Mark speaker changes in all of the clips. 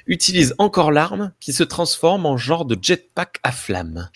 Speaker 1: utilise encore l'arme qui se transforme en genre de jetpack à flammes.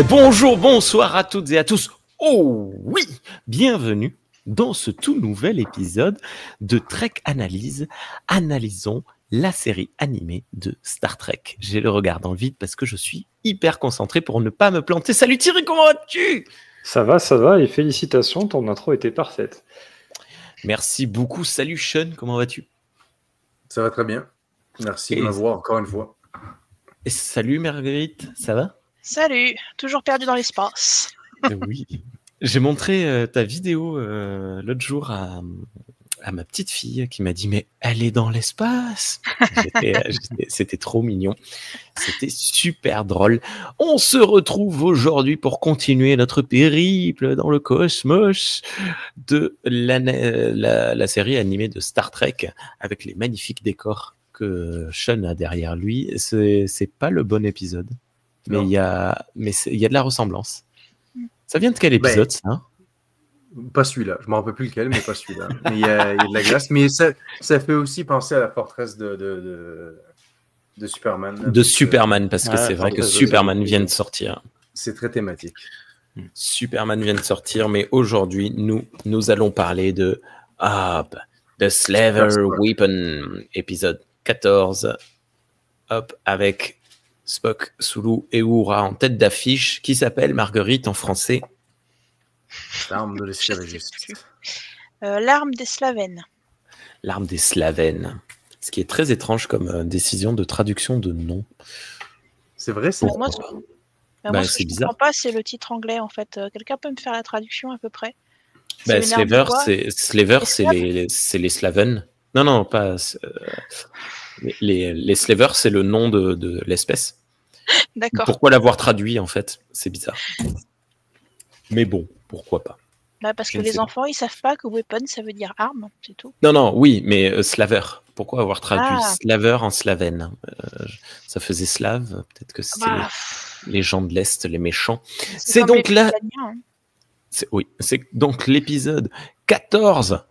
Speaker 1: Bonjour, bonsoir à toutes et à tous. Oh oui, bienvenue dans ce tout nouvel épisode de Trek Analyse. Analysons la série animée de Star Trek. J'ai le regard dans le vide parce que je suis hyper concentré pour ne pas me planter. Salut Thierry, comment vas-tu ?
Speaker 2: Ça va, et félicitations, ton intro était parfaite.
Speaker 1: Merci beaucoup. Salut Sean, comment vas-tu ?
Speaker 3: Ça va très bien. Merci de m'avoir encore une fois.
Speaker 1: Et salut Marguerite, ça va ?
Speaker 4: Salut, toujours perdu dans l'espace.
Speaker 1: Oui, j'ai montré ta vidéo l'autre jour à ma petite fille qui m'a dit « Mais elle est dans l'espace !» C'était trop mignon, c'était super drôle. On se retrouve aujourd'hui pour continuer notre périple dans le cosmos de la série animée de Star Trek avec les magnifiques décors que Sean a derrière lui. C'est pas le bon épisode. Mais il y a de la ressemblance. Ça vient de quel épisode, ça hein?
Speaker 3: Pas celui-là. Je ne me rappelle plus lequel, mais pas celui-là. Mais il y a de la glace. Mais ça fait aussi penser à la forteresse de Superman.
Speaker 1: De Superman, parce que c'est vrai que Superman vient de sortir.
Speaker 3: C'est très thématique.
Speaker 1: Superman vient de sortir, mais aujourd'hui, nous allons parler de Hop, The Slaver Weapon, épisode 14. Hop, avec Spock, Sulu et Uhura en tête d'affiche, qui s'appelle Marguerite en français.
Speaker 3: L'arme de l'esclavagiste.
Speaker 4: L'arme des Slavènes.
Speaker 1: L'arme des Slavènes. Ce qui est très étrange comme décision de traduction de nom.
Speaker 3: C'est vrai, c'est
Speaker 4: moi, ce que je ne comprends pas, c'est le titre anglais, en fait. Quelqu'un peut me faire la traduction, à peu près?
Speaker 1: Slaver, c'est les Slaven. Non, pas... Les slavers, c'est le nom de l'espèce.
Speaker 4: D'accord.
Speaker 1: Pourquoi l'avoir traduit, en fait? C'est bizarre. Mais bon, pourquoi pas?
Speaker 4: Parce que les enfants, ils savent pas que weapon, ça veut dire arme, c'est tout.
Speaker 1: Non, oui, mais slaver. Pourquoi avoir traduit slaver en slavène? Ça faisait slave, peut-être que c'est les gens de l'Est, les méchants. C'est donc là... C'est donc l'épisode 14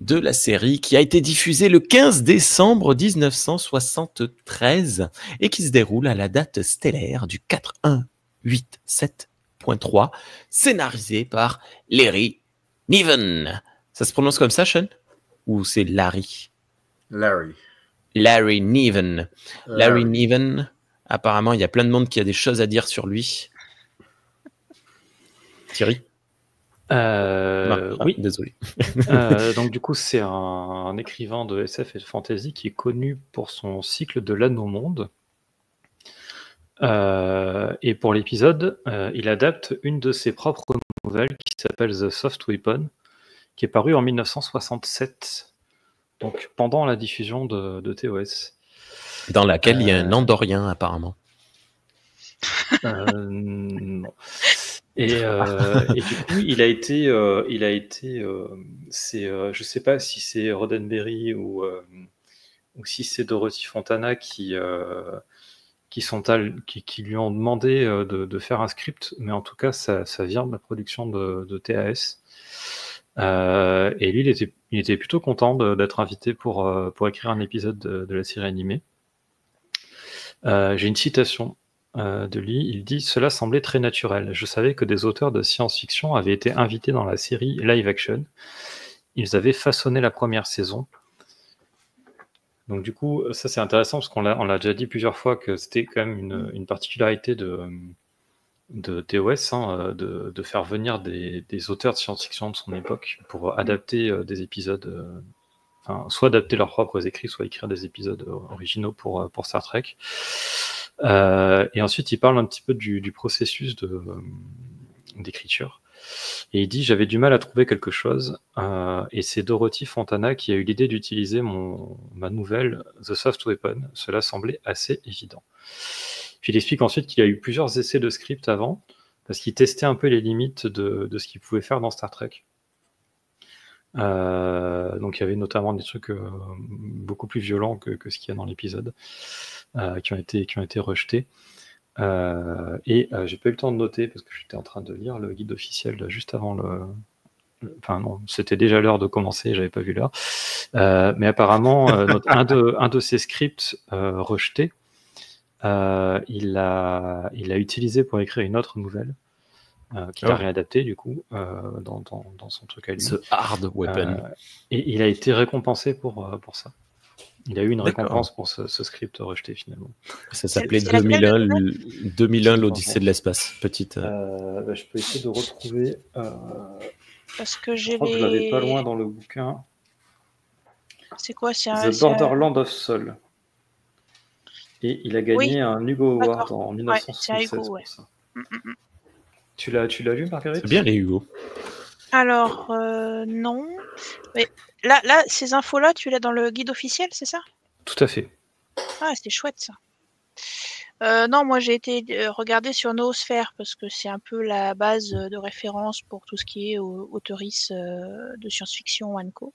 Speaker 1: de la série qui a été diffusée le 15 décembre 1973 et qui se déroule à la date stellaire du 4187.3, scénarisé par Larry Niven. Ça se prononce comme ça, Sean? Ou c'est Larry? Larry Niven. Larry Niven, apparemment, il y a plein de monde qui a des choses à dire sur lui. Thierry?
Speaker 2: Oui,
Speaker 1: désolé.
Speaker 2: Donc du coup, c'est un écrivain de SF et de fantasy qui est connu pour son cycle de l'Anneau Monde. Et pour l'épisode, il adapte une de ses propres nouvelles qui s'appelle The Soft Weapon, qui est parue en 1967, donc pendant la diffusion de TOS.
Speaker 1: Dans laquelle il y a un Andorien apparemment.
Speaker 2: Non. Et du coup, il a été, je sais pas si c'est Roddenberry ou si c'est Dorothy Fontana qui lui ont demandé de faire un script, mais en tout cas, ça vient de la production de TAS. Et lui, il était plutôt content d'être invité pour écrire un épisode de la série animée. J'ai une citation de lui, il dit « Cela semblait très naturel. Je savais que des auteurs de science-fiction avaient été invités dans la série live-action. Ils avaient façonné la première saison. » Donc du coup, ça c'est intéressant parce qu'on l'a déjà dit plusieurs fois que c'était quand même une particularité de TOS, de faire venir des auteurs de science-fiction de son époque pour adapter des épisodes, soit adapter leurs propres écrits, soit écrire des épisodes originaux pour Star Trek. Et ensuite, il parle un petit peu du processus d'écriture. Et il dit « J'avais du mal à trouver quelque chose, et c'est Dorothy Fontana qui a eu l'idée d'utiliser ma nouvelle The Soft Weapon. Cela semblait assez évident. » Puis il explique ensuite qu'il y a eu plusieurs essais de script avant, parce qu'il testait un peu les limites de ce qu'il pouvait faire dans Star Trek. Donc il y avait notamment des trucs beaucoup plus violents que ce qu'il y a dans l'épisode, qui ont été rejetés. Et j'ai pas eu le temps de noter parce que j'étais en train de lire le guide officiel juste avant enfin non, c'était déjà l'heure de commencer, j'avais pas vu l'heure. Mais apparemment, un de ces scripts rejetés, il l'a utilisé pour écrire une autre nouvelle. Qu'il a réadapté du coup dans son truc à lui.
Speaker 1: Ce hard weapon.
Speaker 2: Et il a été récompensé pour ça. Il a eu une récompense pour ce script rejeté finalement.
Speaker 1: Ça s'appelait 2001 l'Odyssée de l'espace. Petite.
Speaker 2: Je peux essayer de retrouver.
Speaker 4: Parce que
Speaker 2: je crois que je l'avais pas loin dans le bouquin.
Speaker 4: C'est quoi?
Speaker 2: The Borderland of Soul. Et il a gagné un Hugo Award en 1976 pour ça. Tu l'as lu, Marguerite?
Speaker 1: C'est bien les Hugo.
Speaker 4: Alors, non. Mais là, ces infos-là, tu l'as dans le guide officiel, c'est ça?
Speaker 2: Tout à fait.
Speaker 4: Ah, c'était chouette, ça. Non, moi, j'ai été regarder sur Noosphere, parce que c'est un peu la base de référence pour tout ce qui est auteurice de science-fiction, co.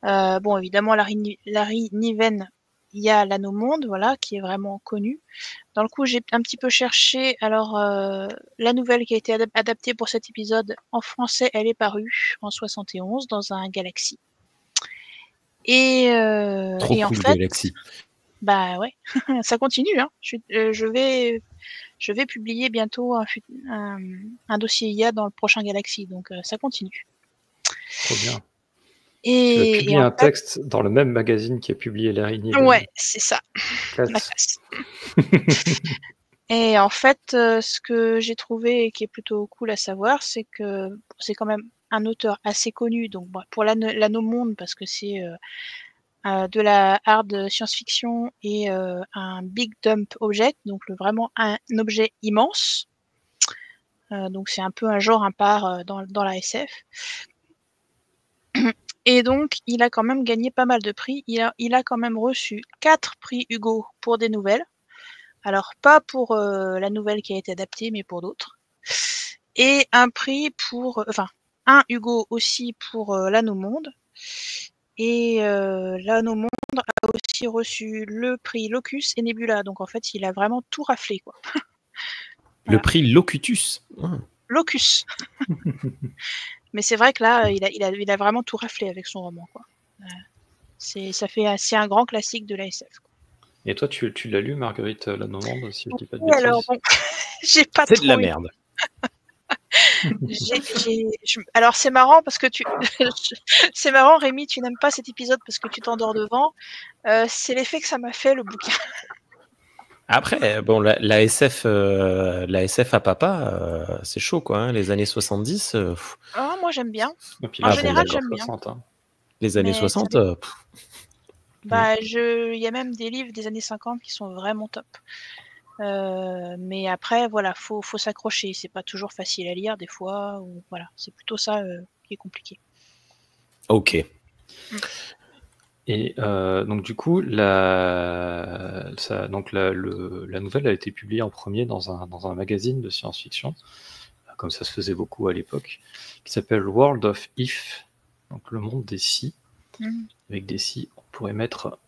Speaker 4: Bon, évidemment, Larry Niven, il y a l'Anneau Monde, voilà, qui est vraiment connu. Dans le coup, j'ai un petit peu cherché. Alors, la nouvelle qui a été adaptée pour cet épisode en français, elle est parue en 71 dans un Galaxy. Et
Speaker 1: cool,
Speaker 4: en fait,
Speaker 1: Galaxy.
Speaker 4: Bah ouais, ça continue. Hein. Je vais publier bientôt un dossier IA dans le prochain Galaxy, donc ça continue.
Speaker 2: Trop bien.
Speaker 4: Et,
Speaker 2: tu vas publier un texte dans le même magazine qui a publié Larry Niven.
Speaker 4: Ouais, c'est ça. La classe. Et en fait, ce que j'ai trouvé et qui est plutôt cool à savoir, c'est que c'est quand même un auteur assez connu. Donc pour l'Anneau Monde, parce que c'est de la hard science-fiction et un big dump object, donc vraiment un objet immense. Donc c'est un peu un genre impart dans la SF. Et donc, il a quand même gagné pas mal de prix. Il a quand même reçu 4 prix Hugo pour des nouvelles. Alors, pas pour la nouvelle qui a été adaptée, mais pour d'autres. Et un prix un Hugo aussi pour l'Anneau Monde. Et l'Anneau Monde a aussi reçu le prix Locus et Nebula. Donc, en fait, il a vraiment tout raflé, quoi.
Speaker 1: Le prix Locutus.
Speaker 4: Locus. Mais c'est vrai que là, il a vraiment tout raflé avec son roman, quoi. C'est un grand classique de la SF, quoi.
Speaker 2: Et toi, tu l'as lu, Marguerite l'Anneau Monde, si je dis pas de
Speaker 4: bêtises? Alors bon, j'ai pas
Speaker 1: trop. C'est de la merde.
Speaker 4: Alors c'est marrant parce que c'est marrant, Rémi, tu n'aimes pas cet épisode parce que tu t'endors devant. C'est l'effet que ça m'a fait, le bouquin.
Speaker 1: Après, bon, la SF à papa, c'est chaud, quoi. Hein, les années 70.
Speaker 4: Moi, j'aime bien. En général, j'aime bien.
Speaker 2: 60, hein.
Speaker 1: Les années 60.
Speaker 4: Il y a même des livres des années 50 qui sont vraiment top. Mais après, voilà, faut s'accrocher. C'est pas toujours facile à lire des fois. Voilà, c'est plutôt ça qui est compliqué.
Speaker 1: Ok.
Speaker 2: Et donc du coup, la nouvelle a été publiée en premier dans un magazine de science-fiction, comme ça se faisait beaucoup à l'époque, qui s'appelle World of If, donc le monde des si. Avec des si, on pourrait mettre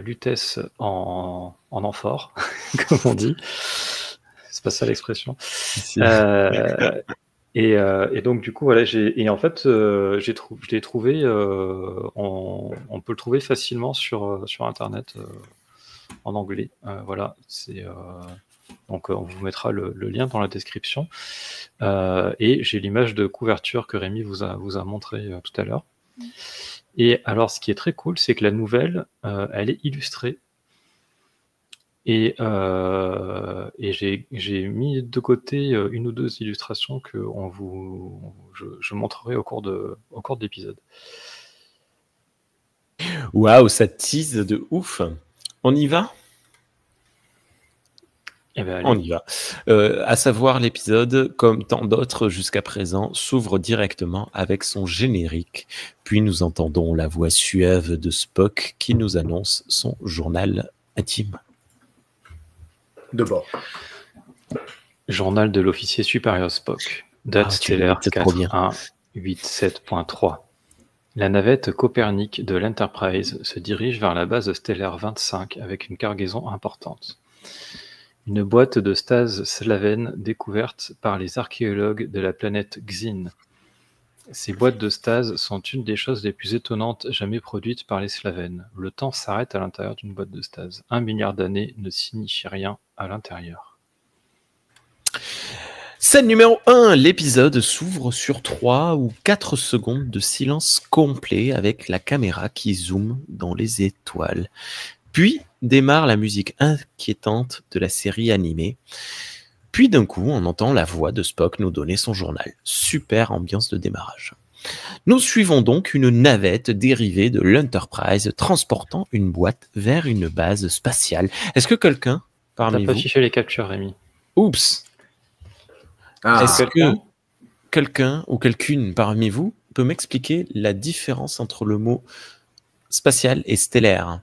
Speaker 2: Lutèce en amphore, comme on dit. C'est pas ça l'expression. Et donc du coup voilà, je l'ai trouvé, on peut le trouver facilement sur internet en anglais. Voilà, donc on vous mettra le lien dans la description. Et j'ai l'image de couverture que Rémi vous a montré tout à l'heure. Et alors ce qui est très cool, c'est que la nouvelle, elle est illustrée. Et j'ai mis de côté une ou deux illustrations que je montrerai au cours de l'épisode.
Speaker 1: Waouh, ça tease de ouf. On y va?
Speaker 2: Eh ben, allez.
Speaker 1: On y va. À savoir, l'épisode, comme tant d'autres jusqu'à présent, s'ouvre directement avec son générique. Puis nous entendons la voix suave de Spock qui nous annonce son journal intime.
Speaker 3: De bord.
Speaker 2: Journal de l'officier supérieur Spock. Date stellaire
Speaker 1: c'est trop bien.
Speaker 2: 4187.3. La navette Copernic de l'Enterprise se dirige vers la base stellaire 25 avec une cargaison importante. Une boîte de stase slavène découverte par les archéologues de la planète Xin. Ces boîtes de stase sont une des choses les plus étonnantes jamais produites par les Slavènes. Le temps s'arrête à l'intérieur d'une boîte de stase. 1 milliard d'années ne signifie rien à l'intérieur.
Speaker 1: Scène numéro 1, l'épisode s'ouvre sur 3 ou 4 secondes de silence complet avec la caméra qui zoome dans les étoiles. Puis démarre la musique inquiétante de la série animée. Puis d'un coup, on entend la voix de Spock nous donner son journal. Super ambiance de démarrage. Nous suivons donc une navette dérivée de l'Enterprise transportant une boîte vers une base spatiale. Est-ce que quelqu'un parmi
Speaker 2: T'as pas
Speaker 1: vous...
Speaker 2: affiché les captures, Rémi.
Speaker 1: Oups!
Speaker 3: Ah,
Speaker 1: Est-ce que
Speaker 2: quelqu'un
Speaker 1: quelqu'un ou quelqu'une parmi vous peut m'expliquer la différence entre le mot spatial et stellaire?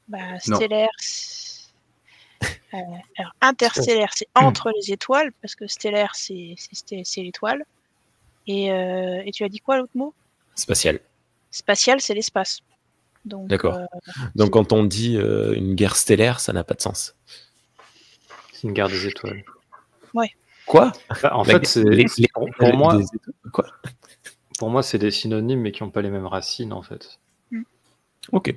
Speaker 4: Bah,
Speaker 3: Non.
Speaker 4: stellaire, alors, interstellaire, c'est entre les étoiles, parce que stellaire, c'est l'étoile. Et tu as dit quoi l'autre mot?
Speaker 1: Spatial.
Speaker 4: Spatial, c'est l'espace. Donc,
Speaker 1: D'accord. Donc quand on dit une guerre stellaire, ça n'a pas de sens.
Speaker 2: C'est une guerre des étoiles.
Speaker 1: Quoi?
Speaker 2: Bah, en
Speaker 1: La-
Speaker 2: fait, c'est pour moi, c'est des synonymes, mais qui n'ont pas les mêmes racines, en fait.
Speaker 1: Ok.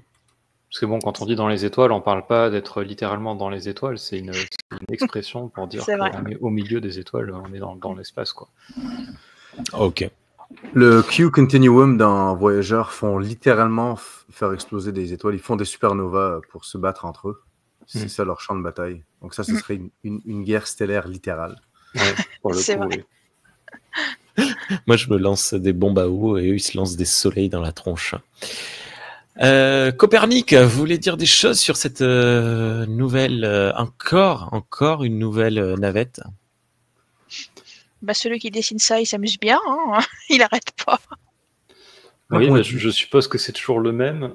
Speaker 2: Parce que bon, quand on dit dans les étoiles, on parle pas d'être littéralement dans les étoiles, c'est une expression pour dire
Speaker 4: C'est vrai.
Speaker 2: qu'on est au milieu des étoiles, on est dans l'espace, quoi.
Speaker 1: Ok.
Speaker 3: Le Q Continuum dans Voyager font littéralement faire exploser des étoiles. Ils font des supernovas pour se battre entre eux. C'est ça leur champ de bataille. Donc ça, ce serait une guerre stellaire littérale.
Speaker 2: Ouais, pour le
Speaker 4: C'est
Speaker 2: coup,
Speaker 4: vrai.
Speaker 2: oui.
Speaker 1: Moi, je me lance des bombes à eau et eux, ils se lancent des soleils dans la tronche. Copernic, vous voulez dire des choses sur cette nouvelle, encore une nouvelle navette?
Speaker 4: bah, celui qui dessine ça, il s'amuse bien, hein. Il arrête pas.
Speaker 2: Oui,
Speaker 3: Ouais.
Speaker 2: bah, je suppose que c'est toujours le même.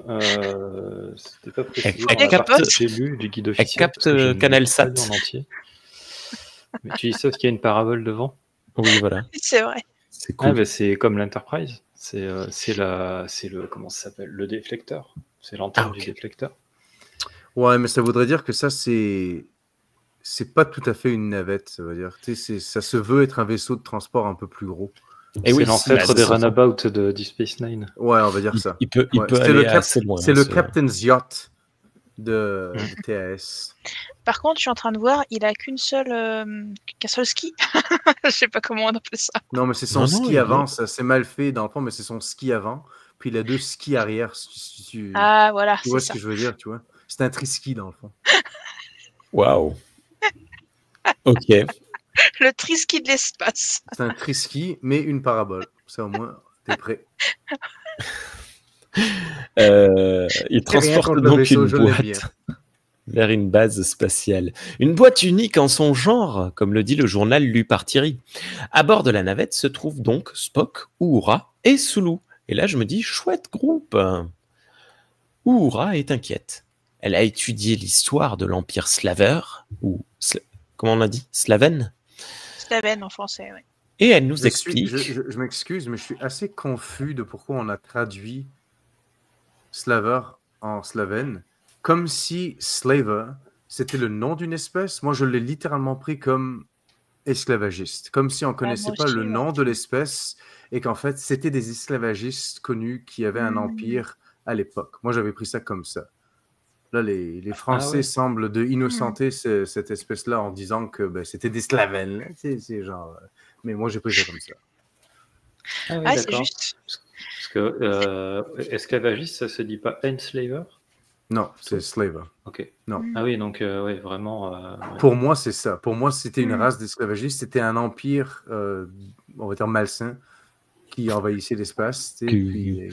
Speaker 2: C'était pas précisé
Speaker 1: Elle
Speaker 2: dans la
Speaker 1: capte-
Speaker 2: partie que j'ai lue du guide officiel.
Speaker 1: capte
Speaker 2: parce que je ne l'ai
Speaker 1: Canal
Speaker 2: pas
Speaker 1: Sat.
Speaker 2: lu en entier. Mais tu dis ça parce qu'il y a une parabole devant.
Speaker 1: Oui, voilà.
Speaker 4: C'est vrai.
Speaker 1: C'est
Speaker 2: Ah,
Speaker 1: cool.
Speaker 2: bah, c'est comme l'Enterprise. C'est le comment ça s'appelle, le déflecteur. C'est l'antenne
Speaker 1: Ah, ok.
Speaker 2: du déflecteur.
Speaker 3: Ouais, mais ça voudrait dire que ça, c'est pas tout à fait une navette, ça veut dire. Tu sais, ça se veut être un vaisseau de transport un peu plus gros.
Speaker 1: Et
Speaker 2: C'est
Speaker 1: oui,
Speaker 2: l'ancêtre
Speaker 1: bah,
Speaker 2: des
Speaker 1: c'est ça.
Speaker 2: runabouts de Deep Space Nine.
Speaker 3: Ouais, on va dire ça.
Speaker 1: Il peut
Speaker 3: Ouais, c'était
Speaker 1: aller
Speaker 3: le
Speaker 1: assez loin.
Speaker 3: C'est le
Speaker 1: ce-
Speaker 3: Captain's Yacht de TAS.
Speaker 4: Par contre, je suis en train de voir, il a qu'un seul ski. Je sais pas comment on appelle ça.
Speaker 3: Non, mais c'est son
Speaker 1: Non,
Speaker 3: ski
Speaker 1: il
Speaker 3: avant.
Speaker 1: est-
Speaker 3: Ça, c'est mal fait dans le fond, mais c'est son ski avant. Puis il a deux skis arrière. Si tu
Speaker 4: Ah, voilà,
Speaker 3: tu vois
Speaker 4: c'est
Speaker 3: ce
Speaker 4: ça.
Speaker 3: que je veux dire, tu vois. C'est un triski dans le fond.
Speaker 1: Waouh. Ok.
Speaker 4: Le triski de l'espace.
Speaker 3: C'est un triski, mais une parabole. Ça, au moins, t'es prêt.
Speaker 1: Il transporte
Speaker 3: contre le
Speaker 1: donc
Speaker 3: vaisseau,
Speaker 1: une
Speaker 3: je l'aime bien.
Speaker 1: boîte vers une base spatiale. Une boîte unique en son genre, comme le dit le journal lu par Thierry. À bord de la navette se trouvent donc Spock, Uhura et Sulu. Et là, je me dis, chouette groupe. Uhura est inquiète. Elle a étudié l'histoire de l'Empire slaveur, ou comment on a dit, Slavène,
Speaker 4: Slavène en français, oui.
Speaker 1: et elle nous explique.
Speaker 3: Je m'excuse, mais je suis assez confus de pourquoi on a traduit slaver en slavène, comme si slaver, c'était le nom d'une espèce. Moi, je l'ai littéralement pris comme esclavagiste, comme si on connaissait
Speaker 4: moi
Speaker 3: pas
Speaker 4: aussi,
Speaker 3: le
Speaker 4: ouais.
Speaker 3: nom de l'espèce et qu'en fait, c'était des esclavagistes connus qui avaient un empire à l'époque. Moi, j'avais pris ça comme ça. Là, les Français
Speaker 2: ouais.
Speaker 3: semblent de innocenter cette espèce-là en disant que ben, c'était des Slavènes. Là. C'est genre... Mais moi, j'ai pris ça comme ça.
Speaker 2: Ah, oui,
Speaker 4: Ah, c'est
Speaker 2: d'accord.
Speaker 4: juste.
Speaker 2: Parce que esclavagiste, ça se dit pas enslaver?
Speaker 3: Non, c'est slaver.
Speaker 2: Ok.
Speaker 3: Non.
Speaker 2: Ah oui, donc ouais, vraiment. Ouais.
Speaker 3: Pour moi, c'est ça. Pour moi, c'était une race d'esclavagistes. C'était un empire, on va dire, malsain, qui envahissait l'espace. tu sais, puis,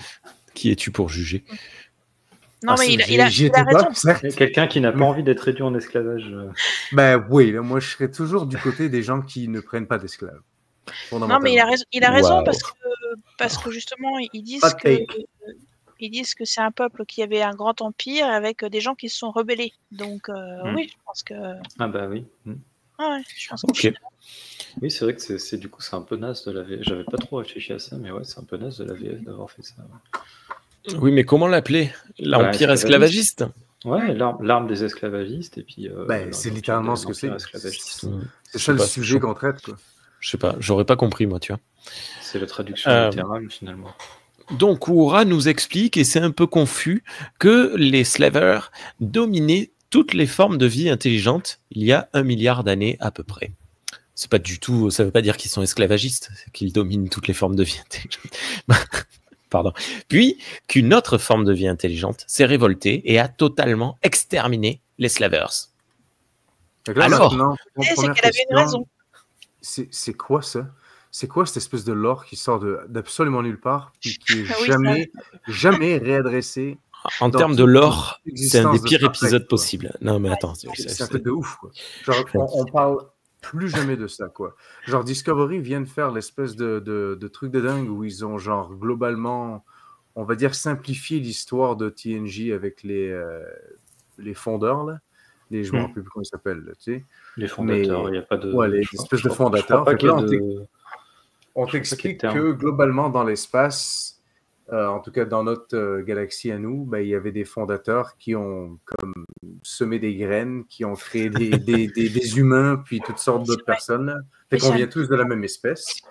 Speaker 1: Qui es-tu pour juger?
Speaker 4: Non, mais il a
Speaker 3: j'y étais
Speaker 4: raison.
Speaker 3: pas, certes.
Speaker 2: Il y a quelqu'un qui n'a pas envie d'être réduit en esclavage.
Speaker 3: Ben oui, là, moi je serais toujours du côté des gens qui ne prennent pas d'esclaves.
Speaker 4: Non, mais il a raison
Speaker 1: Wow.
Speaker 4: parce que justement, ils disent
Speaker 3: Hot
Speaker 4: que
Speaker 3: take.
Speaker 4: ils disent que c'est un peuple qui avait un grand empire avec des gens qui se sont rebellés. Donc oui, je pense que
Speaker 2: Ah bah oui.
Speaker 4: ouais, je pense
Speaker 1: Ok.
Speaker 2: Oui, c'est vrai que c'est du coup c'est un peu naze de la VF. J'avais pas trop réfléchi à ça, mais ouais, c'est un peu naze de la VF d'avoir fait ça.
Speaker 1: Oui, mais comment l'appeler? L'empire
Speaker 2: esclavagiste.
Speaker 1: esclavagiste?
Speaker 2: Ouais, l'arme des esclavagistes et puis.
Speaker 3: Ben, c'est littéralement ce que c'est.
Speaker 2: Esclavagiste.
Speaker 3: C'est
Speaker 1: Je
Speaker 3: ça
Speaker 1: sais
Speaker 3: le
Speaker 1: pas,
Speaker 3: sujet qu'on traite, quoi.
Speaker 1: Je sais pas, j'aurais pas compris, moi, tu vois.
Speaker 2: C'est la traduction littérale finalement.
Speaker 1: Donc, Uhura nous explique, et c'est un peu confus, que les slavers dominaient toutes les formes de vie intelligentes il y a 1 milliard d'années à peu près. C'est pas du tout, ça veut pas dire qu'ils sont esclavagistes, qu'ils dominent toutes les formes de vie intelligentes. Pardon. Puis, qu'une autre forme de vie intelligente s'est révoltée et a totalement exterminé les slavers.
Speaker 3: Donc là,
Speaker 1: Alors,
Speaker 3: maintenant,
Speaker 4: c'est
Speaker 3: première
Speaker 4: qu'elle avait une
Speaker 3: question,
Speaker 4: raison.
Speaker 3: c'est quoi ça? C'est quoi cette espèce de lore qui sort d'absolument nulle part puis qui est
Speaker 4: Oui,
Speaker 3: jamais réadressé
Speaker 1: En
Speaker 3: dans
Speaker 1: termes de
Speaker 3: toute
Speaker 1: lore, c'est un
Speaker 3: l'existence
Speaker 1: des
Speaker 3: de
Speaker 1: pires
Speaker 3: Star Trek,
Speaker 1: épisodes
Speaker 3: quoi.
Speaker 1: possibles. Non, mais attends.
Speaker 3: C'est un truc de ouf, quoi. Genre, on parle plus jamais de ça, quoi. Genre, Discovery vient de faire l'espèce de truc de dingue où ils ont, genre, globalement, on va dire, simplifié l'histoire de TNG avec les fondeurs, là. Je me rappelle plus comment ils s'appellent, là, tu sais.
Speaker 2: Les fondateurs, il n'y a pas de.
Speaker 3: Ouais, les espèces de fondateurs.
Speaker 2: Je crois pas
Speaker 3: Fait que
Speaker 2: qu'il y
Speaker 3: là,
Speaker 2: a de.
Speaker 3: on
Speaker 2: Je
Speaker 3: t'explique
Speaker 2: crois qu'il y a de
Speaker 3: que globalement dans l'espace, en tout cas dans notre galaxie à nous, ben, il y avait des fondateurs qui ont comme semé des graines, qui ont créé des humains, puis toutes sortes d'autres personnes. Là. Fait qu'on vient tous de la même espèce.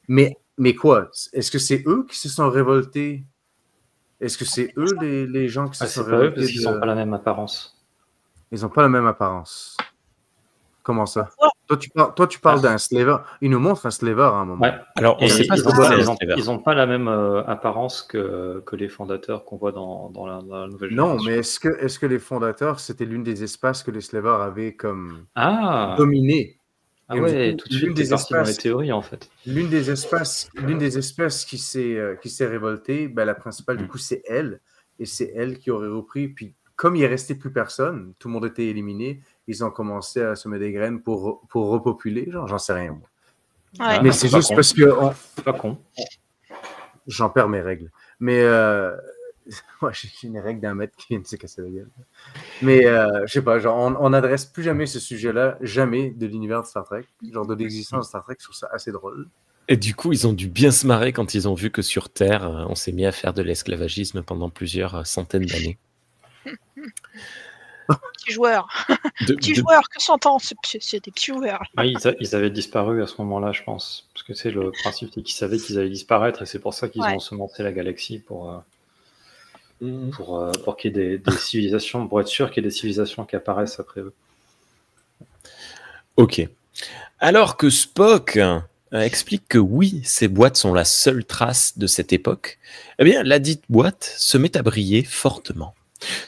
Speaker 3: Mais quoi? Est-ce que c'est eux qui se sont révoltés? Est-ce que c'est eux les gens qui se sont
Speaker 2: c'est pas eux
Speaker 3: révoltés?
Speaker 2: parce qu'ils n'ont pas la même apparence.
Speaker 3: Ils n'ont pas la même apparence. Comment ça? Toi, tu parles d'un slaver. Il nous montre un slaver à un moment.
Speaker 2: Ouais.
Speaker 1: Alors, on
Speaker 2: Et
Speaker 1: sait pas
Speaker 2: ils n'ont pas la même apparence que les fondateurs qu'on voit dans la nouvelle génération.
Speaker 3: Non, mais est-ce que les fondateurs, c'était l'une des espaces que les slavers avaient comme dominé?
Speaker 2: Ah
Speaker 3: Et
Speaker 2: ouais,
Speaker 3: du coup,
Speaker 2: tout de suite, t'es parti dans les théories, en fait.
Speaker 3: L'une des espèces qui s'est révoltée, ben, la principale, du coup, c'est elle. Et c'est elle qui aurait repris. Puis, comme il ne restait plus personne, tout le monde était éliminé, ils ont commencé à semer des graines pour repopuler. Genre, j'en sais rien, moi.
Speaker 4: Ouais.
Speaker 3: Mais c'est juste parce que...
Speaker 2: C'est pas con.
Speaker 3: J'en perds mes règles. Mais... Ouais, j'ai une règle d'1 mètre qui vient de se casser la gueule. Mais je sais pas, genre, on n'adresse plus jamais ce sujet-là, jamais de l'univers de Star Trek, genre de l'existence de Star Trek, je trouve ça assez drôle.
Speaker 1: Et du coup, ils ont dû bien se marrer quand ils ont vu que sur Terre, on s'est mis à faire de l'esclavagisme pendant plusieurs centaines d'années.
Speaker 4: Petits joueurs. Petits joueurs, que s'entend? C'est des petits joueurs.
Speaker 2: Oui, ils avaient disparu à ce moment-là, je pense. Parce que c'est le principe, c'est qu'ils savaient qu'ils allaient disparaître et c'est pour ça qu'ils ont sementé la galaxie pour qu'il y ait des civilisations, pour être sûr qu'il y ait des civilisations qui apparaissent après eux.
Speaker 1: Ok. Alors que Spock explique que oui, ces boîtes sont la seule trace de cette époque, eh bien, la dite boîte se met à briller fortement.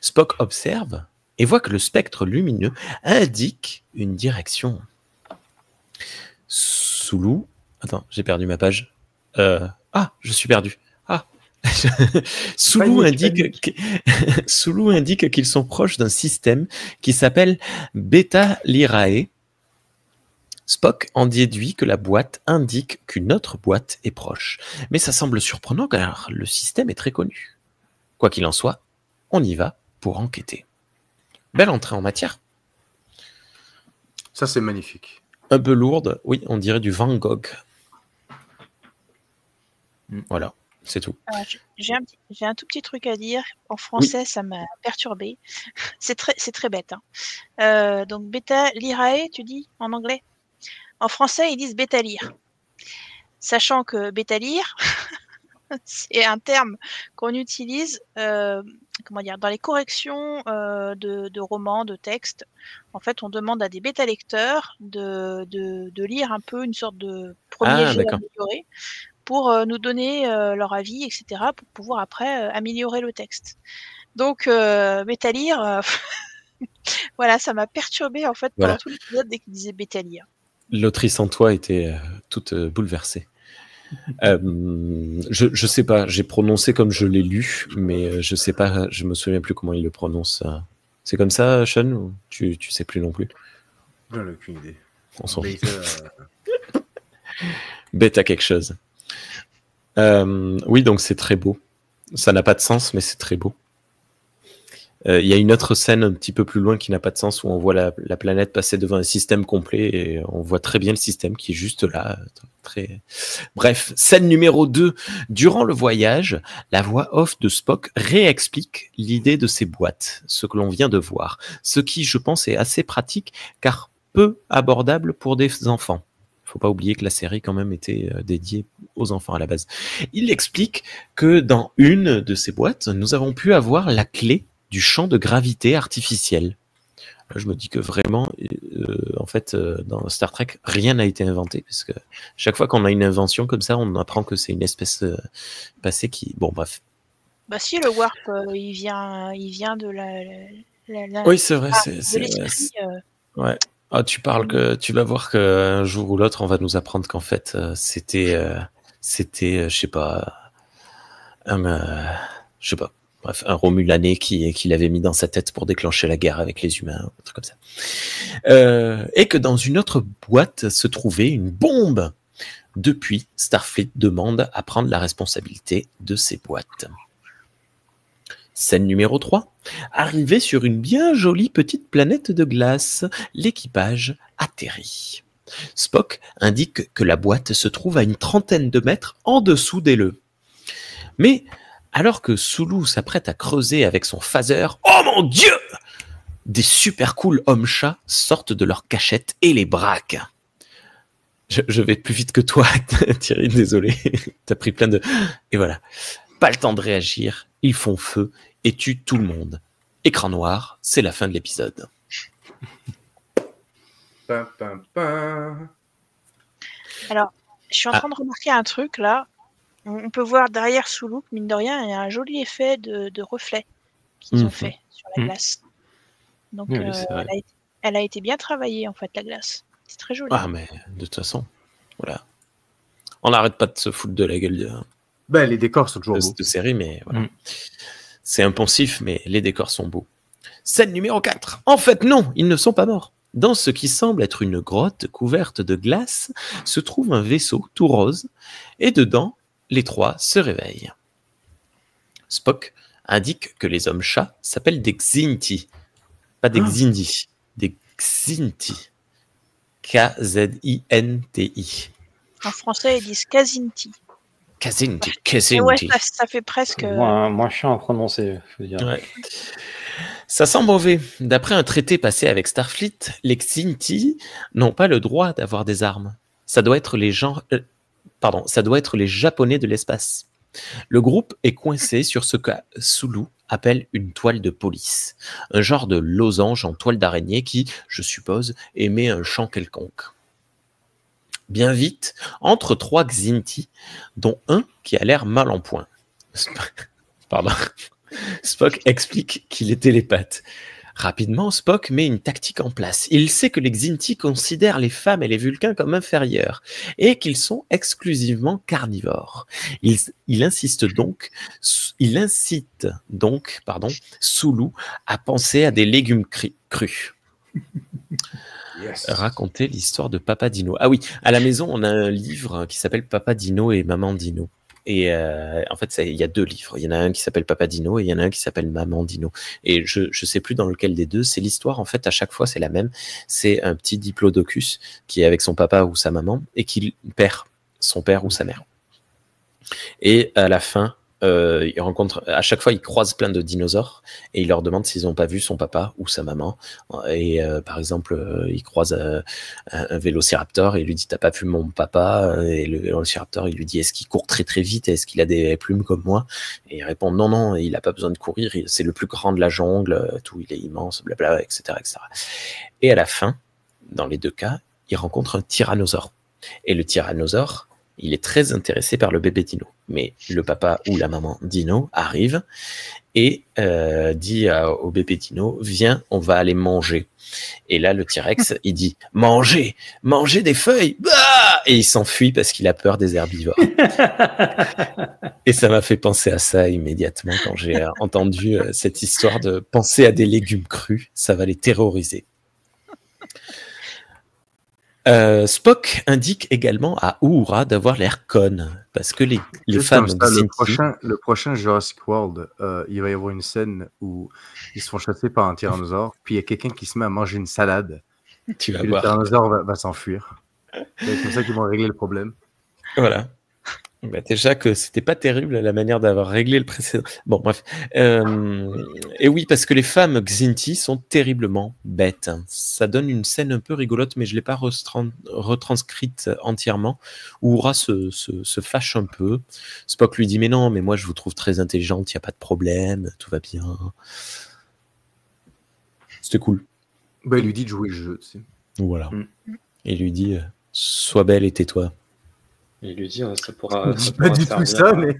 Speaker 1: Spock observe et voit que le spectre lumineux indique une direction. Sulu... Attends, j'ai perdu ma page. Je suis perdu. Sulu indique qu'ils sont proches d'un système qui s'appelle Beta Lyrae. Spock en déduit que la boîte indique qu'une autre boîte est proche. Mais ça semble surprenant car le système est très connu. Quoi qu'il en soit, on y va pour enquêter. Belle entrée en matière.
Speaker 3: Ça, c'est magnifique.
Speaker 1: Un peu lourde, oui, on dirait du Van Gogh. Voilà, c'est tout.
Speaker 4: J'ai un tout petit truc à dire. En français, ça m'a perturbé. C'est très bête. Hein. Donc, Beta Lyrae, tu dis en anglais? En français, ils disent Beta Lyr. Sachant que Beta Lyr, c'est un terme qu'on utilise dans les corrections de romans, de textes. En fait, on demande à des bêta-lecteurs de lire un peu une sorte de premier jet amélioré pour nous donner leur avis, etc., pour pouvoir après améliorer le texte. Donc, Beta Lyr, voilà, ça m'a perturbé en fait pendant tout l'épisode dès qu'il disait Beta Lyr.
Speaker 1: L'autrice en toi était toute bouleversée. Je sais pas, j'ai prononcé comme je l'ai lu, mais je sais pas, je me souviens plus comment il le prononce. C'est comme ça, Sean, ou tu sais plus non plus?
Speaker 3: J'en ai aucune idée.
Speaker 1: On s'en fout.
Speaker 3: Beta,
Speaker 1: Bêta quelque chose. Oui, donc c'est très beau. Ça n'a pas de sens, mais c'est très beau. Il y a une autre scène un petit peu plus loin qui n'a pas de sens où on voit la planète passer devant un système complet et on voit très bien le système qui est juste là. Très... Bref, scène numéro 2. Durant le voyage, la voix off de Spock réexplique l'idée de ces boîtes, ce que l'on vient de voir. Ce qui, je pense, est assez pratique car peu abordable pour des enfants. Il ne faut pas oublier que la série quand même était dédiée aux enfants à la base. Il explique que dans une de ces boîtes, nous avons pu avoir la clé du champ de gravité artificiel. Là, je me dis que vraiment, en fait, dans Star Trek, rien n'a été inventé, parce que chaque fois qu'on a une invention comme ça, on apprend que c'est une espèce passée qui... Bon, bref.
Speaker 4: Bah si, le warp, il vient de la
Speaker 1: Oui, c'est vrai.
Speaker 4: de l'esprit.
Speaker 1: Ouais. Ah, tu vas voir qu'un jour ou l'autre, on va nous apprendre qu'en fait, c'était, je sais pas, bref, un Romulanais qui l'avait mis dans sa tête pour déclencher la guerre avec les humains, un truc comme ça. Et que dans une autre boîte se trouvait une bombe. Depuis, Starfleet demande à prendre la responsabilité de ces boîtes. Scène numéro 3. Arrivé sur une bien jolie petite planète de glace, l'équipage atterrit. Spock indique que la boîte se trouve à une trentaine de mètres en dessous des leux. Mais alors que Sulu s'apprête à creuser avec son phaser, oh mon Dieu! Des super cool hommes-chats sortent de leur cachette et les braquent. Je vais plus vite que toi, Thierry, désolé. T'as pris plein de... Et voilà. Pas le temps de réagir, ils font feu et tuent tout le monde. Écran noir, c'est la fin de l'épisode.
Speaker 4: Alors, je suis en train de remarquer un truc là. On peut voir derrière Sulu, mine de rien, il y a un joli effet de reflet qu'ils ont fait sur la glace. Donc,
Speaker 2: Oui,
Speaker 4: elle a été bien travaillée, en fait, la glace. C'est très joli.
Speaker 1: Ah, mais de toute façon, voilà. On n'arrête pas de se foutre de la gueule
Speaker 3: les décors sont toujours beaux.
Speaker 1: de série, mais voilà. C'est impensif, mais les décors sont beaux. Scène numéro 4. En fait, non, ils ne sont pas morts. Dans ce qui semble être une grotte couverte de glace, se trouve un vaisseau tout rose, et dedans, les trois se réveillent. Spock indique que les hommes-chats s'appellent des Xinti. Pas des Xindi, des Xinti. K-Z-I-N-T-I.
Speaker 4: En français, ils disent Kazinti.
Speaker 1: Kazinti,
Speaker 4: Mais
Speaker 1: Kazinti.
Speaker 4: ouais, ça fait presque...
Speaker 2: Moins chiant à prononcer, je veux dire.
Speaker 1: Ouais. Ça sent mauvais. D'après un traité passé avec Starfleet, les Xinti n'ont pas le droit d'avoir des armes. Ça doit être les Japonais de l'espace. Le groupe est coincé sur ce que Sulu appelle une toile de police, un genre de losange en toile d'araignée qui, je suppose, émet un chant quelconque. Bien vite, entre trois Xinti, dont un qui a l'air mal en point. Pardon. Spock explique qu'il est télépathe. Rapidement, Spock met une tactique en place. Il sait que les Xinti considèrent les femmes et les Vulcains comme inférieurs et qu'ils sont exclusivement carnivores. Il incite donc, Sulu à penser à des légumes crus. Yes. Raconter l'histoire de Papa Dino. Ah oui, à la maison, on a un livre qui s'appelle Papa Dino et Maman Dino. Et en fait, il y a deux livres. Il y en a un qui s'appelle Papa Dino et il y en a un qui s'appelle Maman Dino. Et je sais plus dans lequel des deux. C'est l'histoire, en fait, à chaque fois, c'est la même. C'est un petit diplodocus qui est avec son papa ou sa maman et qui perd son père ou sa mère. Et à la fin, il rencontre, à chaque fois, il croise plein de dinosaures et il leur demande s'ils n'ont pas vu son papa ou sa maman. Et par exemple, il croise un vélociraptor et il lui dit: t'as pas vu mon papa? Et le vélociraptor, il lui dit: est-ce qu'il court très très vite? Est-ce qu'il a des plumes comme moi? Et il répond: non, il a pas besoin de courir, c'est le plus grand de la jungle, tout, il est immense, blabla, etc., etc. Et à la fin, dans les deux cas, il rencontre un tyrannosaure. Et le tyrannosaure, il est très intéressé par le bébé dino. Mais le papa ou la maman dino arrive et dit au bébé dino: viens, on va aller manger. Et là, le T-Rex, il dit: manger des feuilles. Bah, et il s'enfuit parce qu'il a peur des herbivores. Et ça m'a fait penser à ça immédiatement quand j'ai entendu cette histoire de penser à des légumes crus, ça va les terroriser. Spock indique également à Uhura d'avoir l'air conne parce que les
Speaker 3: Juste
Speaker 1: femmes
Speaker 3: comme ça,
Speaker 1: Xinti,
Speaker 3: le prochain Jurassic World, il va y avoir une scène où ils se font chasser par un tyrannosaure, puis il y a quelqu'un qui se met à manger une salade,
Speaker 1: tu vas
Speaker 3: puis le
Speaker 1: voir.
Speaker 3: tyrannosaure va s'enfuir. C'est comme ça qu'ils vont régler le problème.
Speaker 1: Voilà. Bah, déjà que c'était pas terrible la manière d'avoir réglé le précédent. Bon, bref. Et oui, parce que les femmes Xinti sont terriblement bêtes. Ça donne une scène un peu rigolote, mais je l'ai pas retranscrite entièrement. Uhura se fâche un peu. Spock lui dit, mais non, mais moi je vous trouve très intelligente, il n'y a pas de problème, tout va bien. C'était cool.
Speaker 3: Ben, il lui dit de jouer le jeu, tu sais.
Speaker 1: Voilà. Et il lui dit, sois belle et tais-toi.
Speaker 2: Il lui dit, ça pourra
Speaker 3: Pas du tout
Speaker 2: servir
Speaker 3: ça, mais...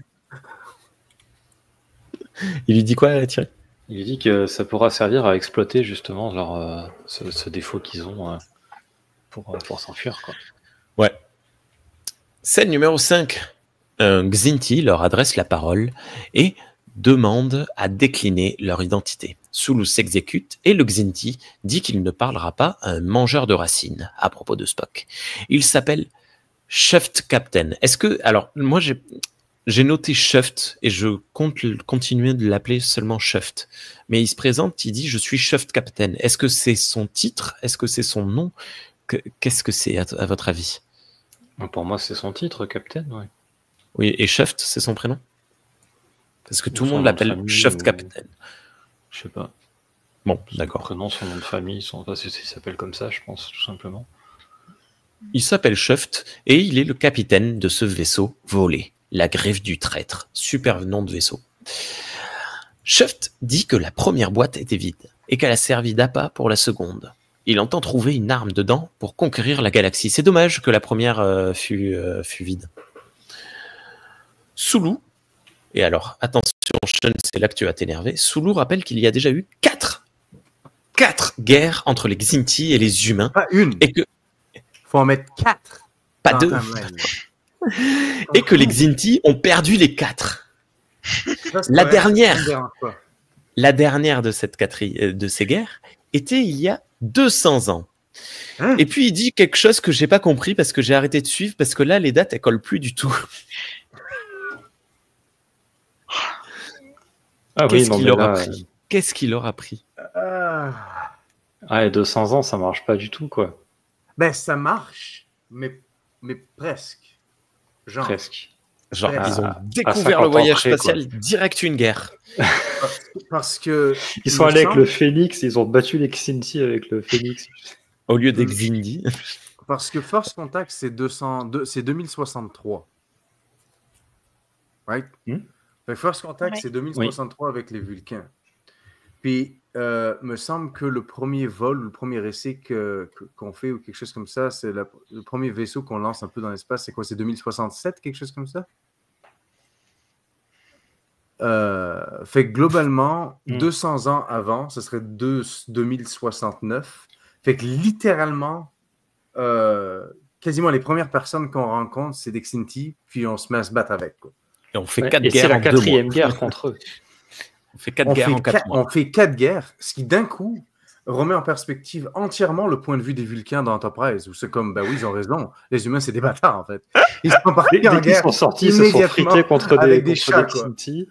Speaker 1: Il lui dit quoi, Thierry?
Speaker 2: Il lui dit que ça pourra servir à exploiter justement ce défaut qu'ils ont pour s'enfuir, quoi.
Speaker 1: Ouais. Scène numéro 5. Un Xinti leur adresse la parole et demande à décliner leur identité. Sulu s'exécute et le Xinti dit qu'il ne parlera pas à un mangeur de racines à propos de Spock. Il s'appelle Shuft Captain. Est-ce que... Alors, moi, j'ai noté Shuft et je compte continuer de l'appeler seulement Shuft. Mais il se présente, il dit « Je suis Shuft Captain ». Est-ce que c'est son titre? Est-ce que c'est son nom? Qu'est-ce que c'est, à votre avis?
Speaker 2: Pour moi, c'est son titre, Captain, ouais.
Speaker 1: Oui, et Shuft, c'est son prénom? Parce que tout le
Speaker 2: Son
Speaker 1: monde
Speaker 2: nom de
Speaker 1: l'appelle
Speaker 2: famille
Speaker 1: Shuft
Speaker 2: ou-
Speaker 1: Captain.
Speaker 2: Je sais pas.
Speaker 1: Bon,
Speaker 2: Son
Speaker 1: d'accord.
Speaker 2: prénom, son nom de famille, il s'appelle comme ça, je pense, tout simplement.
Speaker 1: Il s'appelle Shuft et il est le capitaine de ce vaisseau volé, la Griffe du Traître. Super nom de vaisseau. Shuft dit que la première boîte était vide et qu'elle a servi d'appât pour la seconde. Il entend trouver une arme dedans pour conquérir la galaxie. C'est dommage que la première fût vide. Sulu, et alors attention Sean, c'est là que tu vas t'énerver, Sulu rappelle qu'il y a déjà eu 4 guerres entre les Xinti et les humains
Speaker 3: Pas une,
Speaker 1: et que
Speaker 3: faut en mettre 4.
Speaker 1: pas deux. Et que les Xinti ont perdu les 4. La dernière de ces guerres était il y a 200 ans.
Speaker 3: Hein?
Speaker 1: Et puis il dit quelque chose que j'ai pas compris parce que j'ai arrêté de suivre parce que là les dates elles collent plus du tout.
Speaker 2: Ah
Speaker 1: Qu'est-ce
Speaker 2: oui, non,
Speaker 1: qu'il
Speaker 2: mais
Speaker 1: leur a
Speaker 2: là,
Speaker 1: pris? Qu'est-ce qu'il leur a pris?
Speaker 2: et 200 ans, ça marche pas du tout, quoi.
Speaker 3: Ben, ça marche, mais presque. Genre,
Speaker 2: Presque.
Speaker 1: Genre,
Speaker 3: à-
Speaker 1: ils ont
Speaker 2: à
Speaker 1: découvert
Speaker 2: 50
Speaker 1: le voyage
Speaker 2: ans près,
Speaker 1: spatial, direct une guerre.
Speaker 3: parce que...
Speaker 2: Ils sont
Speaker 3: il me
Speaker 2: allés avec
Speaker 3: semble-
Speaker 2: le Phoenix, ils ont battu les Xinti avec le Phoenix.
Speaker 1: Au lieu des Xindi.
Speaker 3: Parce que Force Contact, c'est 2063. Right?
Speaker 2: Hmm?
Speaker 3: Fait que Force Contact,
Speaker 4: Ouais.
Speaker 3: c'est 2063 avec les Vulcains. Puis, me semble que le premier vol, le premier essai qu'on fait ou quelque chose comme ça, c'est le premier vaisseau qu'on lance un peu dans l'espace. C'est quoi? C'est 2067, quelque chose comme ça? Fait que globalement, 200 ans avant, ce serait 2069. Fait que littéralement, quasiment les premières personnes qu'on rencontre, c'est des Xinti, puis on se met à se battre avec, quoi.
Speaker 1: Et on fait
Speaker 2: Ouais,
Speaker 1: 4
Speaker 2: et c'est
Speaker 1: guerres
Speaker 2: la
Speaker 1: en 2 mois.
Speaker 2: 4e guerre contre eux.
Speaker 1: On fait 4 guerres en 4 mois.
Speaker 3: On fait 4 guerres, ce qui d'un coup remet en perspective entièrement le point de vue des Vulcains dans Enterprise, où c'est comme, ben oui, ils ont raison, les humains c'est des bâtards en fait. Ils sont partis
Speaker 2: Dès
Speaker 3: en
Speaker 2: qu'ils
Speaker 3: guerre
Speaker 2: sont sortis, ils se sont
Speaker 3: immédiatement
Speaker 2: frités contre
Speaker 3: avec
Speaker 2: des
Speaker 3: chats, quoi.
Speaker 2: Xinti.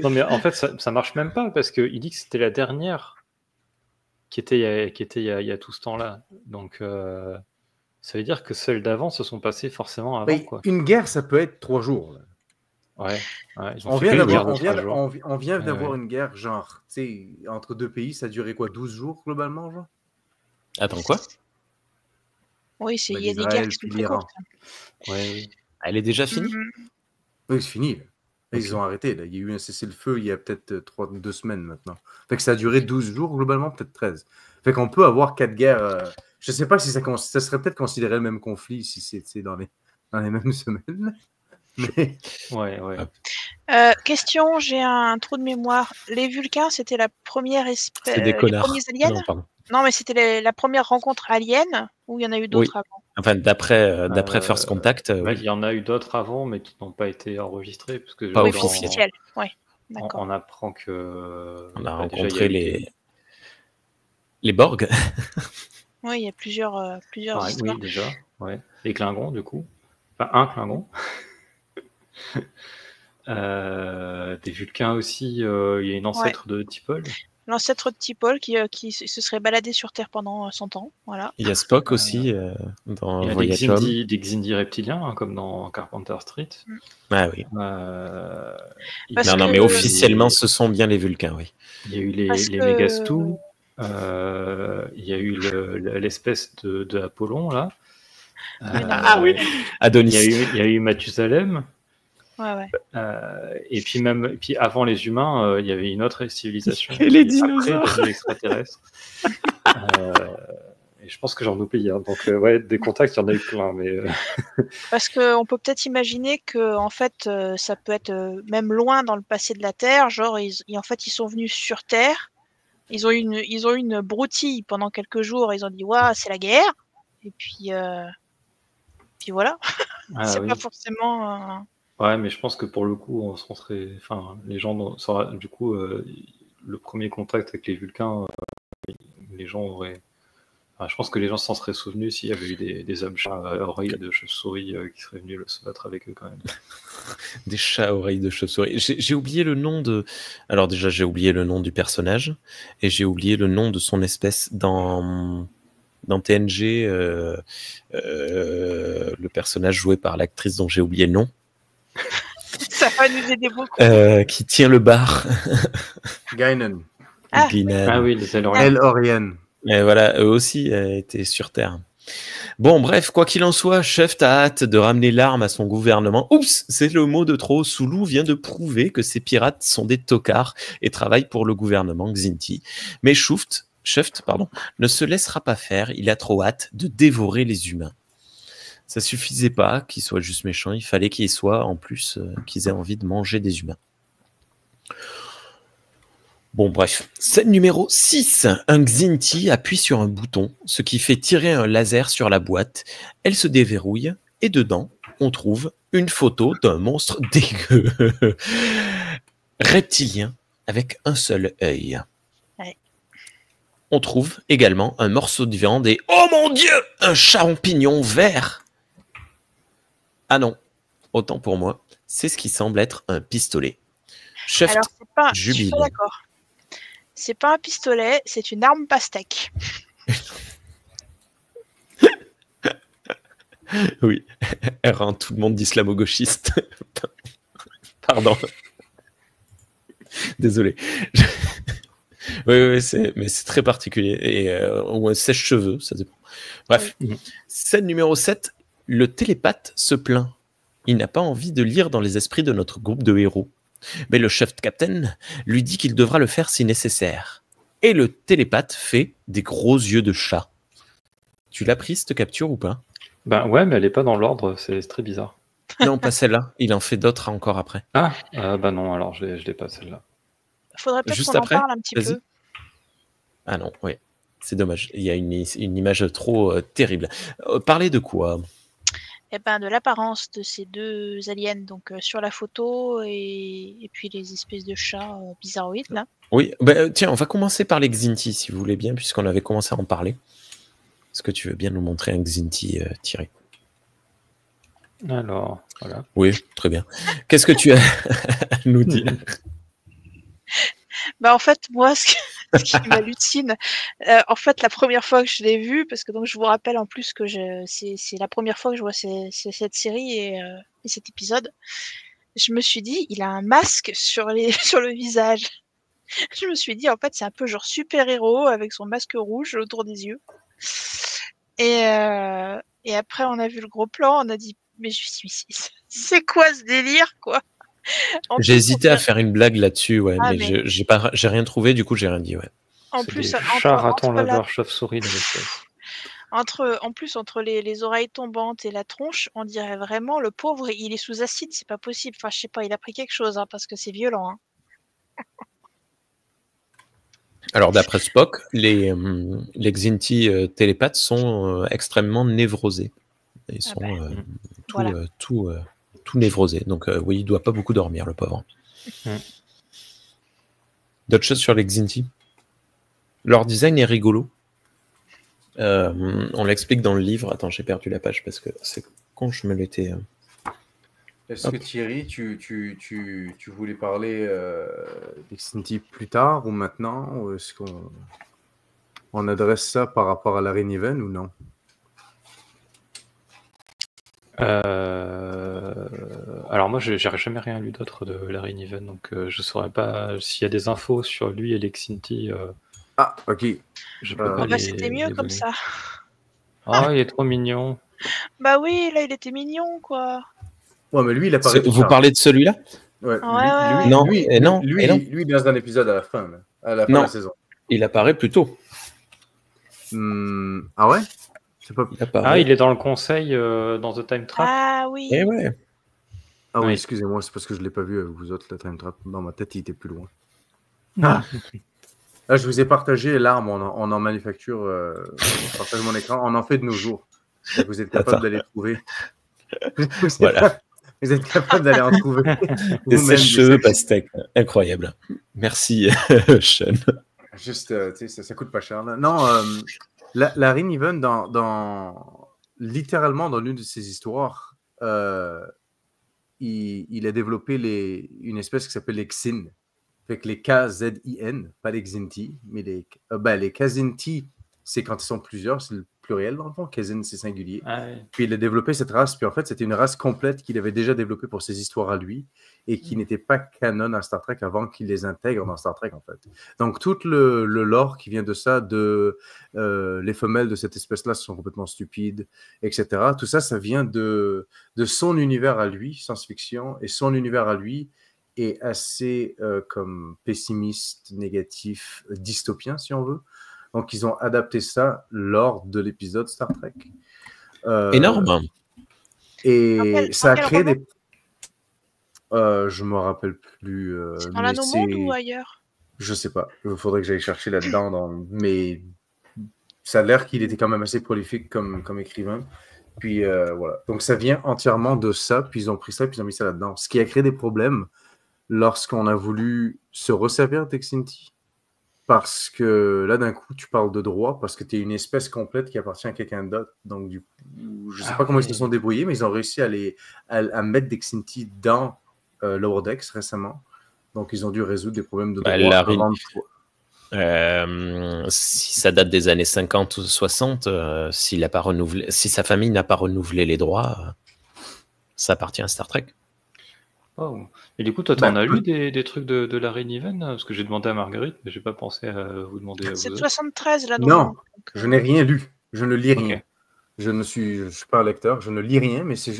Speaker 2: Non, mais en fait, ça marche même pas parce qu'il dit que c'était la dernière qui était il y a tout ce temps-là. Donc, ça veut dire que celles d'avant se sont passées forcément avant,
Speaker 3: Ben,
Speaker 2: quoi.
Speaker 3: une guerre, ça peut être 3 jours. Là.
Speaker 2: Ouais, ils ont
Speaker 3: On
Speaker 2: fait
Speaker 3: vient
Speaker 2: une guerre
Speaker 3: d'avoir
Speaker 2: de 3 jours.
Speaker 3: on vient
Speaker 2: Ouais,
Speaker 3: d'avoir
Speaker 2: ouais.
Speaker 3: une guerre, genre, tu sais, entre deux pays, ça durait quoi, 12 jours globalement, genre?
Speaker 1: Attends, quoi?
Speaker 4: Oui, il y a des
Speaker 3: l'Israël,
Speaker 4: guerres qui sont
Speaker 3: puis
Speaker 4: très
Speaker 3: l'Iran.
Speaker 4: courtes.
Speaker 2: Ouais, oui.
Speaker 1: Elle est déjà finie?
Speaker 3: Oui, c'est fini. Là. Là,
Speaker 2: Ok.
Speaker 3: ils ont arrêté. Là. Il y a eu un cessez-le-feu il y a peut-être 2 semaines maintenant. Fait que ça a duré 12 jours, globalement, peut-être 13. Fait qu'on peut avoir 4 guerres. Je sais pas si ça serait peut-être considéré le même conflit si c'est dans les mêmes semaines. Mais
Speaker 2: Ouais.
Speaker 4: Question, j'ai un trou de mémoire. Les Vulcains, c'était la première espèce,
Speaker 1: C'est des
Speaker 4: les
Speaker 1: connards.
Speaker 4: premiers aliens?
Speaker 1: Non, pardon.
Speaker 4: Non, mais c'était la première rencontre alien ou il y en a eu d'autres avant?
Speaker 1: Enfin, d'après First Contact,
Speaker 2: bah,
Speaker 1: oui,
Speaker 2: il y en a eu d'autres avant, mais qui n'ont pas été enregistrés, parce que
Speaker 1: Pas
Speaker 4: Oui,
Speaker 1: officiel.
Speaker 4: officiel. Ouais, d'accord.
Speaker 2: on apprend que
Speaker 1: on a
Speaker 2: bah, déjà, il y
Speaker 1: rencontré
Speaker 2: a eu des-
Speaker 1: les Borg.
Speaker 4: Oui, il y a plusieurs
Speaker 2: Ah,
Speaker 4: histoires.
Speaker 2: oui, déjà, ouais. Les Klingons, du coup. Enfin, un Klingon. Des Vulcains aussi, il y a une ancêtre de T'Pol.
Speaker 4: L'ancêtre de T'Pol qui se serait baladé sur Terre pendant 100 ans. Voilà.
Speaker 1: Il y a Spock
Speaker 2: Euh,
Speaker 1: aussi
Speaker 2: Il
Speaker 1: dans
Speaker 2: y a
Speaker 1: Voyage Home.
Speaker 2: des Xindi reptiliens, hein, comme dans Carpenter Street.
Speaker 1: Ah oui.
Speaker 2: Il
Speaker 4: Parce
Speaker 2: y a
Speaker 1: Non,
Speaker 4: que-
Speaker 1: mais
Speaker 2: eu
Speaker 1: officiellement,
Speaker 2: les-
Speaker 1: ce sont bien les Vulcains, oui.
Speaker 2: il y a eu
Speaker 4: Parce
Speaker 2: les
Speaker 4: que-
Speaker 2: Megastou. Il y a eu l'espèce de Apollon, là.
Speaker 4: Oui, non,
Speaker 1: Ah oui,
Speaker 2: Il
Speaker 1: Adonis.
Speaker 2: il y a eu Mathusalem.
Speaker 4: Ouais.
Speaker 2: Et puis avant les humains, il y avait une autre civilisation.
Speaker 1: Et les
Speaker 2: qui, après,
Speaker 1: dinosaures.
Speaker 2: est devenue extraterrestre. Et je pense que j'en oublie. Hein. Donc, ouais, des contacts, il y en a eu plein. Mais,
Speaker 4: Parce qu'on peut peut-être imaginer que en fait, ça peut être même loin dans le passé de la Terre. Genre, en fait, ils sont venus sur Terre. Ils ont eu une broutille pendant quelques jours. Ils ont dit, waouh, c'est la guerre. Et puis voilà. C'est
Speaker 2: oui.
Speaker 4: pas forcément.
Speaker 2: Ouais, mais je pense que pour le coup, on s'en serait. Enfin, les gens. Du coup, le premier contact avec les Vulcains, les gens auraient. Enfin, je pense que les gens s'en seraient souvenus s'il y avait eu des hommes chats à oreilles de chauve-souris qui seraient venus se battre avec eux quand même.
Speaker 1: Des chats à oreilles de chauve-souris. J'ai oublié le nom de. Alors, déjà, j'ai oublié le nom du personnage. Et j'ai oublié le nom de son espèce dans TNG. Le personnage joué par l'actrice dont j'ai oublié le nom.
Speaker 4: Ça va nous aider beaucoup.
Speaker 1: Qui tient le bar.
Speaker 3: Guinan.
Speaker 4: Ah,
Speaker 1: Guinan.
Speaker 2: Ah oui, les Eloriens.
Speaker 3: El Orion.
Speaker 1: Et voilà, eux aussi étaient sur Terre. Bon, bref, quoi qu'il en soit, Cheft a hâte de ramener l'arme à son gouvernement. Oups, c'est le mot de trop. Sulu vient de prouver que ces pirates sont des tocards et travaillent pour le gouvernement Xinti. Mais Cheft, ne se laissera pas faire. Il a trop hâte de dévorer les humains. Ça suffisait pas qu'ils soient juste méchants. Il fallait qu'ils soient, en plus, qu'ils aient envie de manger des humains. Bon, bref. Scène numéro 6. Un Xinti appuie sur un bouton, ce qui fait tirer un laser sur la boîte. Elle se déverrouille et dedans, on trouve une photo d'un monstre dégueu. Reptilien avec un seul œil.
Speaker 4: Ouais.
Speaker 1: On trouve également un morceau de viande et, oh mon Dieu, un champignon vert. Ah non, autant pour moi, c'est ce qui semble être un pistolet. Chef,
Speaker 4: alors c'est pas. Je suis
Speaker 1: jubile.
Speaker 4: pas d'accord. C'est pas un pistolet, c'est une arme pastèque.
Speaker 1: Oui, elle rend tout le monde d'islamo-gauchiste. Pardon. Désolé. Oui, mais c'est très particulier. Et, ou un sèche-cheveux, ça dépend. Bref, scène numéro 7. Le télépathe se plaint. Il n'a pas envie de lire dans les esprits de notre groupe de héros. Mais le chef captain lui dit qu'il devra le faire si nécessaire. Et le télépathe fait des gros yeux de chat. Tu l'as pris cette capture ou pas?
Speaker 2: Ben ouais, mais elle est pas dans l'ordre, c'est très bizarre.
Speaker 1: Non, pas celle-là. Il en fait d'autres encore après.
Speaker 2: Ah, bah non, alors je l'ai pas celle-là.
Speaker 4: Faudrait peut-être
Speaker 1: Juste
Speaker 4: qu'on en
Speaker 1: après,
Speaker 4: parle un petit
Speaker 1: vas-y.
Speaker 4: peu.
Speaker 1: Ah non, oui. C'est dommage. Il y a une image trop terrible. Parler de quoi?
Speaker 4: Eh ben, de l'apparence de ces deux aliens, donc sur la photo et puis les espèces de chats bizarroïdes là.
Speaker 1: Oui, tiens, on va commencer par les Xinti, si vous voulez bien, puisqu'on avait commencé à en parler. Est-ce que tu veux bien nous montrer un Xinti tiré?
Speaker 2: Alors, voilà.
Speaker 1: Oui, très bien. Qu'est-ce que tu as à nous dire?
Speaker 4: Bah en fait, moi, ce qui m'hallucine, en fait, la première fois que je l'ai vu, parce que donc je vous rappelle en plus que c'est la première fois que je vois cette série et cet épisode, je me suis dit, il a un masque sur le visage. Je me suis dit, en fait, c'est un peu genre super-héros avec son masque rouge autour des yeux. Et après, on a vu le gros plan, on a dit, mais c'est quoi ce délire, quoi?
Speaker 1: J'ai hésité à faire une blague là-dessus, ouais,
Speaker 4: Ah,
Speaker 1: mais j'ai rien trouvé, du coup j'ai rien dit, ouais.
Speaker 4: En
Speaker 2: C'est
Speaker 4: plus,
Speaker 2: des chats, ratons, laveurs, chauves-souris de l'espèce.
Speaker 4: entre les oreilles tombantes et la tronche, on dirait vraiment le pauvre, il est sous acide, c'est pas possible. Enfin, je sais pas, il a pris quelque chose, hein, parce que c'est violent. Hein.
Speaker 1: Alors d'après Spock, les Xinti télépathes sont extrêmement névrosés. Ils sont
Speaker 4: Voilà.
Speaker 1: tout névrosés. Donc oui, il doit pas beaucoup dormir, le pauvre. D'autres choses sur les Xinti? Leur design est rigolo. On l'explique dans le livre. Attends, j'ai perdu la page parce que c'est con, je me l'étais...
Speaker 3: Est-ce que Thierry, tu voulais parler des Xinti plus tard ou maintenant, ou est-ce qu'on adresse ça par rapport à Larry Niven ou non?
Speaker 2: Alors moi, j'ai jamais rien lu d'autre de Larry Niven, donc je saurais pas s'il y a des infos sur lui et les Xinti.
Speaker 3: Ah, ok.
Speaker 2: Je peux pas
Speaker 4: C'était mieux
Speaker 2: les
Speaker 4: comme
Speaker 2: donner.
Speaker 4: ça.
Speaker 2: Oh, il est trop mignon.
Speaker 4: Bah oui, là, il était mignon, quoi.
Speaker 3: Ouais, mais lui, il apparaît plus
Speaker 1: Vous
Speaker 3: tard.
Speaker 1: parlez de celui-là?
Speaker 3: Ouais,
Speaker 4: Ouais.
Speaker 1: Non,
Speaker 3: lui,
Speaker 1: et non,
Speaker 3: lui,
Speaker 1: et non.
Speaker 3: lui, il est dans un épisode à la fin, là, à la fin
Speaker 1: Non.
Speaker 3: de la saison.
Speaker 1: Il apparaît plus tôt.
Speaker 3: Ah ouais? C'est pas...
Speaker 1: Il apparaît.
Speaker 2: Ah, il est dans le conseil dans The Time Trap.
Speaker 4: Ah oui.
Speaker 1: Eh ouais.
Speaker 3: Ah oui,
Speaker 2: Oui.
Speaker 3: excusez-moi, c'est parce que je ne l'ai pas vu avec vous autres, le Time Trap. Dans ma tête, il était plus loin. Ah. Là, je vous ai partagé l'arme, on en manufacture, je partage mon écran, on en fait de nos jours. Donc, vous êtes capable d'aller trouver.
Speaker 1: Voilà.
Speaker 3: Vous êtes capable d'aller en trouver.
Speaker 1: Des
Speaker 3: vous-même,
Speaker 1: sèche-cheveux pastèques. Incroyable. Merci, Sean.
Speaker 3: Juste, tu sais, ça coûte pas cher. Là. Non, Larry Niven, littéralement dans l'une de ses histoires, il a développé une espèce qui s'appelle les Xin. Fait que les K-Z-I-N, pas les Xinti, mais les Kazinti, c'est quand ils sont plusieurs, c'est le pluriel dans le fond. Kazin, c'est singulier.
Speaker 2: Ah, oui.
Speaker 3: Puis il a développé cette race, puis en fait, c'était une race complète qu'il avait déjà développée pour ses histoires à lui et qui n'était pas canon à Star Trek avant qu'il les intègre dans Star Trek, en fait. Donc, tout le lore qui vient de ça, les femelles de cette espèce-là sont complètement stupides, etc. Tout ça, ça vient de son univers à lui, science-fiction, et son univers à lui est assez comme pessimiste, négatif, dystopien, si on veut. Donc, ils ont adapté ça lors de l'épisode Star Trek.
Speaker 1: Énorme.
Speaker 3: Et ça a
Speaker 4: quel
Speaker 3: créé
Speaker 4: roman?
Speaker 3: des... je me rappelle plus.
Speaker 4: C'est dans l'Anneau Monde ou ailleurs?
Speaker 3: Je sais pas. Il faudrait que j'aille chercher là-dedans. Mais ça a l'air qu'il était quand même assez prolifique comme écrivain. Puis voilà. Donc, ça vient entièrement de ça. Puis ils ont pris ça, puis ils ont mis ça là-dedans. Ce qui a créé des problèmes lorsqu'on a voulu se resservir de Xinti. Parce que là, d'un coup, tu parles de droit, parce que tu es une espèce complète qui appartient à quelqu'un d'autre. Donc, du coup, je ne sais pas comment ils se sont débrouillés, mais ils ont réussi à mettre des Xinti dans Lower Decks récemment. Donc, ils ont dû résoudre des problèmes de droit.
Speaker 1: Si ça date des années 50 ou 60, si sa famille n'a pas renouvelé les droits, ça appartient à Star Trek.
Speaker 2: Oh. Et du coup, toi, t'en as lu des trucs de Larry Niven? Parce que j'ai demandé à Marguerite, mais j'ai pas pensé à vous demander à vous.
Speaker 4: C'est de 73, là.
Speaker 3: Non, je n'ai rien lu. Je ne lis rien.
Speaker 2: Okay.
Speaker 3: Je ne suis pas un lecteur. Je ne lis rien, mais c'est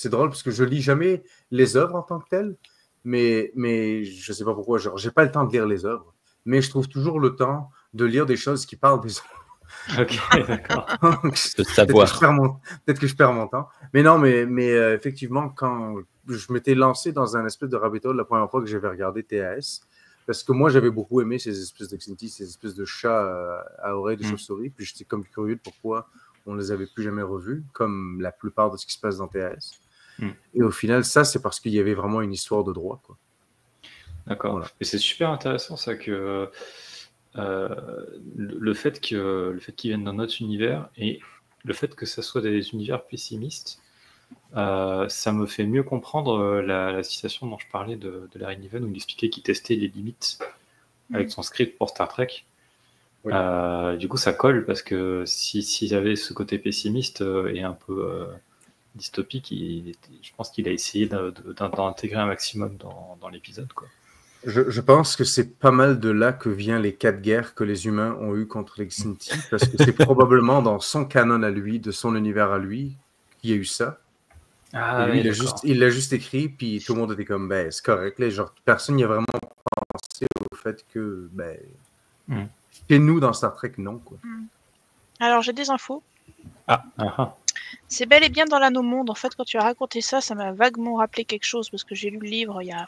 Speaker 3: drôle parce que je lis jamais les œuvres en tant que telles. Mais je sais pas pourquoi. Genre, j'ai pas le temps de lire les œuvres. Mais je trouve toujours le temps de lire des choses qui parlent des œuvres.
Speaker 2: Ok, d'accord.
Speaker 1: De savoir.
Speaker 3: Peut-être que je perds mon temps. Mais non, mais effectivement, quand je m'étais lancé dans un espèce de rabbit hole la première fois que j'avais regardé TAS, parce que moi, j'avais beaucoup aimé ces espèces de Xinti, ces espèces de chats à oreilles de chauve-souris, puis j'étais comme curieux de pourquoi on les avait plus jamais revus, comme la plupart de ce qui se passe dans TAS. Et au final, ça, c'est parce qu'il y avait vraiment une histoire de droit, quoi.
Speaker 2: D'accord. Voilà. Et c'est super intéressant, ça, que le fait qu'ils viennent d'un autre univers et le fait que ça soit des univers pessimistes, ça me fait mieux comprendre la citation dont je parlais de Larry Niven, où il expliquait qu'il testait les limites avec son script pour Star Trek. Oui. Du coup, ça colle parce que s'il y avait ce côté pessimiste et un peu dystopique, je pense qu'il a essayé d'intégrer un maximum dans l'épisode, quoi.
Speaker 3: Je pense que c'est pas mal de là que viennent les 4 guerres que les humains ont eues contre les Xinti, parce que c'est probablement dans son canon à lui, de son univers à lui, qu'il y a eu ça. Ah, et lui, il l'a juste écrit, puis tout le monde était comme, ben, c'est correct. Là, genre, personne n'y a vraiment pensé au fait que, ben, chez nous, dans Star Trek, non, quoi.
Speaker 4: Alors, j'ai des infos.
Speaker 2: Ah.
Speaker 4: C'est bel et bien dans l'Anneau Monde. En fait, quand tu as raconté ça, ça m'a vaguement rappelé quelque chose, parce que j'ai lu le livre il y a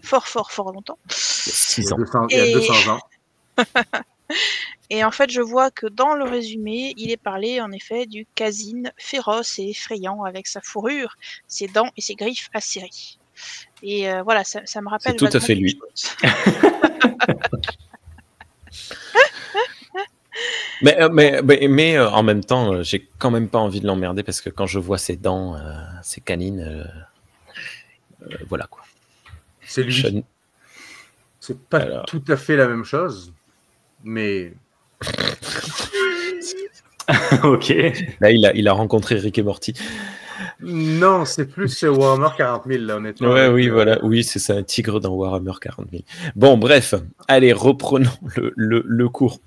Speaker 4: fort longtemps.
Speaker 1: 6 ans.
Speaker 3: Il y a 200 ans.
Speaker 4: Et en fait, je vois que dans le résumé, il est parlé en effet du Khazin féroce et effrayant avec sa fourrure, ses dents et ses griffes acérées. Et voilà, ça me rappelle
Speaker 1: C'est tout à
Speaker 4: vaguement
Speaker 1: fait
Speaker 4: quelque
Speaker 1: lui.
Speaker 4: chose.
Speaker 1: Mais en même temps, j'ai quand même pas envie de l'emmerder parce que quand je vois ses dents, ses canines, voilà quoi.
Speaker 3: C'est lui.
Speaker 1: Sean-
Speaker 3: C'est pas
Speaker 1: Alors.
Speaker 3: tout à fait la même chose, mais
Speaker 2: Ok.
Speaker 1: Là, il a rencontré Rick et Morty.
Speaker 3: non, c'est plus Warhammer 40 000, là, honnêtement.
Speaker 1: Ouais,
Speaker 3: avec,
Speaker 1: oui, voilà. Oui, c'est ça, un tigre dans Warhammer 40 000. Bon, bref. Allez, reprenons le cours.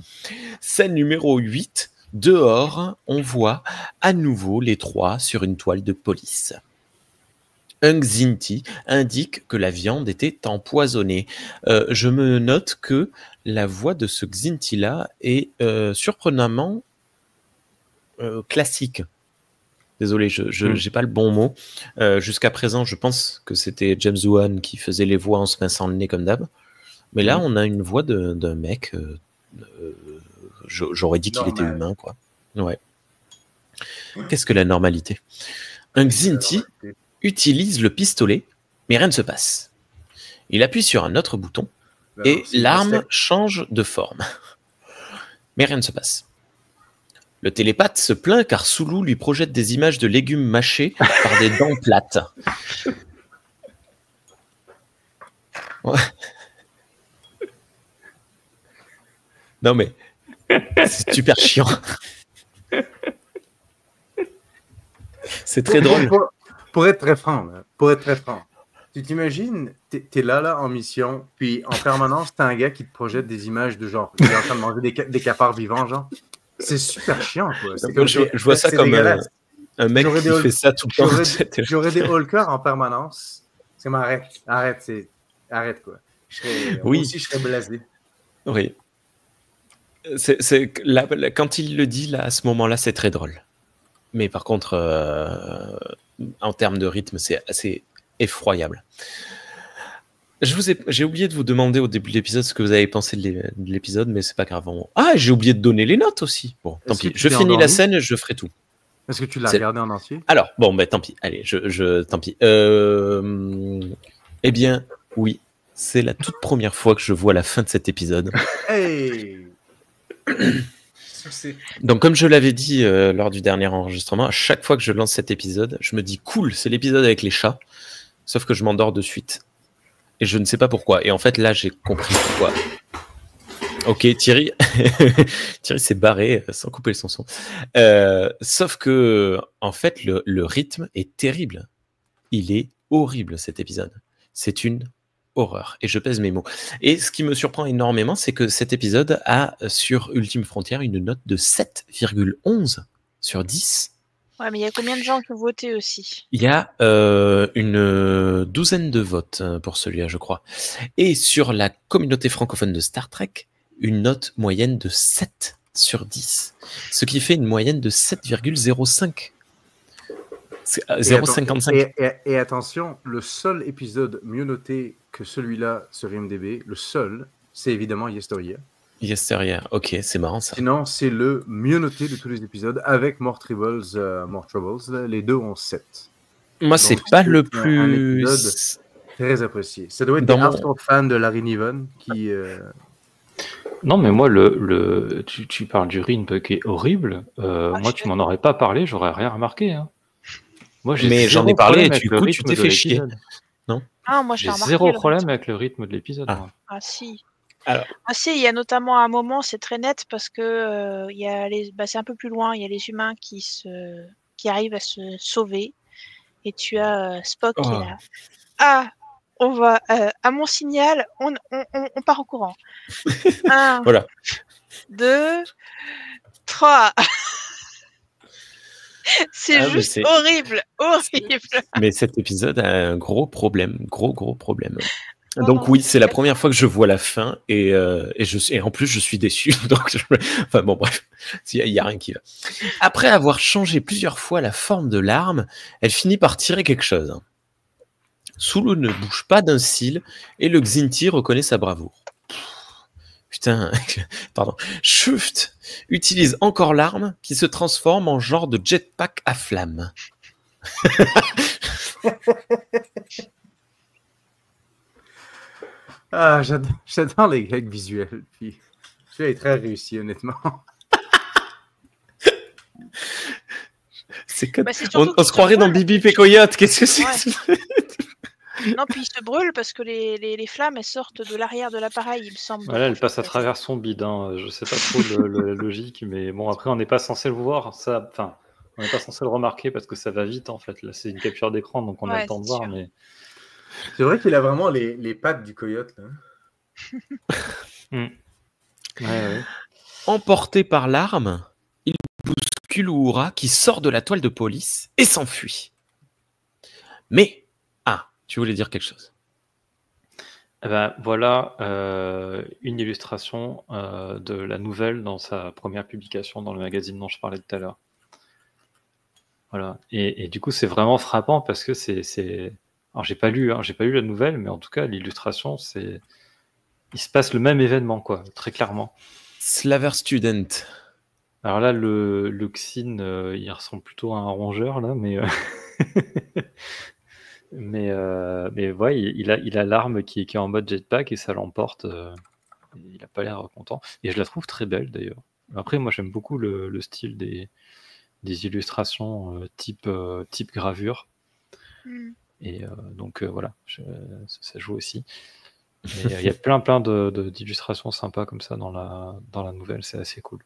Speaker 1: Scène numéro 8. Dehors, on voit à nouveau les trois sur une toile de police. Un Xinti indique que la viande était empoisonnée. Je me note que la voix de ce Xinti-là est surprenamment classique. Désolé, je n'ai pas le bon mot. Jusqu'à présent, je pense que c'était James Wan qui faisait les voix en se pinçant le nez comme d'hab. Mais là, on a une voix d'un mec. J'aurais dit qu'il était humain, quoi. Ouais. Qu'est-ce que la normalité? Un Xinti utilise le pistolet, mais rien ne se passe. Il appuie sur un autre bouton et l'arme change de forme. Mais rien ne se passe. Le télépathe se plaint car Sulu lui projette des images de légumes mâchés par des dents plates. Ouais. Non mais, c'est super chiant. C'est très drôle.
Speaker 3: Pour être très franc, tu t'imagines, t'es là en mission, puis en permanence, t'as un gars qui te projette des images de genre, il est en train de manger des cafards vivants, genre. C'est super chiant, quoi.
Speaker 1: Je vois ça comme un mec qui fait ça tout le temps.
Speaker 3: J'aurais des Hulkers en permanence. C'est arrête, quoi.
Speaker 1: Oui.
Speaker 3: Moi aussi, je serais blasé.
Speaker 1: Oui. Quand il le dit, là, à ce moment-là, c'est très drôle. Mais par contre, en termes de rythme, c'est assez effroyable. J'ai oublié de vous demander au début de l'épisode ce que vous avez pensé de l'épisode, mais c'est pas grave. Ah, j'ai oublié de donner les notes aussi. Bon, tant pis. Je finis la scène, je ferai tout.
Speaker 3: Est-ce que tu l'as regardé en entier?
Speaker 1: Alors, bon, ben tant pis. Allez, tant pis. Eh bien, oui, c'est la toute première fois que je vois la fin de cet épisode.
Speaker 3: Hey.
Speaker 1: Donc, comme je l'avais dit lors du dernier enregistrement, à chaque fois que je lance cet épisode, je me dis cool, c'est l'épisode avec les chats. Sauf que je m'endors de suite. Et je ne sais pas pourquoi. Et en fait, là, j'ai compris pourquoi. Ok, Thierry s'est barré sans couper son son. Sauf que, en fait, le rythme est terrible. Il est horrible, cet épisode. C'est une horreur. Et je pèse mes mots. Et ce qui me surprend énormément, c'est que cet épisode a, sur Ultime Frontière, une note de 7,11 sur 10.
Speaker 4: Ouais, mais il y a combien de gens qui ont voté aussi?
Speaker 1: Il y a une douzaine de votes pour celui-là, je crois. Et sur la communauté francophone de Star Trek, une note moyenne de 7 sur 10. Ce qui fait une moyenne de 7,05. 0,55.
Speaker 3: Et attention, le seul épisode mieux noté que celui-là sur IMDb, le seul, c'est évidemment Yesteryear.
Speaker 1: Yesteryear, ok, c'est marrant ça.
Speaker 3: Sinon, c'est le mieux noté de tous les épisodes avec More Troubles. Les deux ont 7.
Speaker 1: Moi, c'est pas le plus...
Speaker 3: Très apprécié. Ça doit être des hardcore fans de Larry Niven qui...
Speaker 2: Non, mais moi, tu parles du rythme qui est horrible. Moi, tu m'en aurais pas parlé, j'aurais rien remarqué. Hein. Moi,
Speaker 1: mais j'en ai parlé et du coup, tu t'es fait chier. Non?
Speaker 4: Ah, moi,
Speaker 2: j'ai zéro problème avec le rythme de l'épisode.
Speaker 4: Ah, si.
Speaker 1: Alors.
Speaker 4: Ah si, il y a notamment un moment, c'est très net parce que c'est un peu plus loin, il y a les humains qui arrivent à se sauver et tu as Spock qui est là. Ah, on va à mon signal, on part en courant. 1,
Speaker 1: voilà.
Speaker 4: 2, 3. C'est juste horrible.
Speaker 1: Mais cet épisode a un gros problème, gros problème. Donc oui, c'est la première fois que je vois la fin et en plus je suis déçu. Donc enfin bon bref, il y a rien qui va. Après avoir changé plusieurs fois la forme de l'arme, elle finit par tirer quelque chose. Sulu ne bouge pas d'un cil et le Xinti reconnaît sa bravoure. Putain, pardon. Schuft utilise encore l'arme qui se transforme en genre de jetpack à flammes.
Speaker 3: Ah, j'adore les gags visuels. Puis, celui-là est très réussi, honnêtement.
Speaker 1: C'est comme...
Speaker 4: Bah, c'est surtout
Speaker 1: on
Speaker 4: qu'il
Speaker 1: se croirait dans
Speaker 4: brûle.
Speaker 1: Bibi et Coyote. Qu'est-ce que c'est
Speaker 4: Ouais. Non, puis il se brûle parce que les flammes elles sortent de l'arrière de l'appareil, il me semble.
Speaker 2: Voilà,
Speaker 4: Donc,
Speaker 2: elle passe à travers son bide. Hein. Je sais pas trop la logique, mais bon, après, on n'est pas censé le voir. Ça, enfin, on n'est pas censé le remarquer parce que ça va vite en fait. Là, c'est une capture d'écran, donc on a
Speaker 4: Ouais,
Speaker 2: le temps de
Speaker 4: c'est
Speaker 2: voir.
Speaker 4: sûr.
Speaker 2: Mais
Speaker 3: C'est vrai qu'il a vraiment les pattes du coyote. Là.
Speaker 2: ouais.
Speaker 1: Emporté par l'arme, il bouscule Uhura qui sort de la toile de police et s'enfuit. Mais, tu voulais dire quelque chose?
Speaker 2: Eh ben, voilà une illustration de la nouvelle dans sa première publication dans le magazine dont je parlais tout à l'heure. Voilà. Et du coup, c'est vraiment frappant parce que c'est... Alors, j'ai pas lu la nouvelle, mais en tout cas, l'illustration, c'est... Il se passe le même événement, quoi, très clairement.
Speaker 1: Slaver Student.
Speaker 2: Alors là, le Xin, il ressemble plutôt à un rongeur, là, mais... mais ouais, il a l'arme qui est en mode jetpack et ça l'emporte. Il a pas l'air content. Et je la trouve très belle, d'ailleurs. Après, moi, j'aime beaucoup le style des illustrations type gravure. Et donc, voilà, ça joue aussi. Mais il y a plein d'illustrations sympas comme ça dans la nouvelle, c'est assez cool.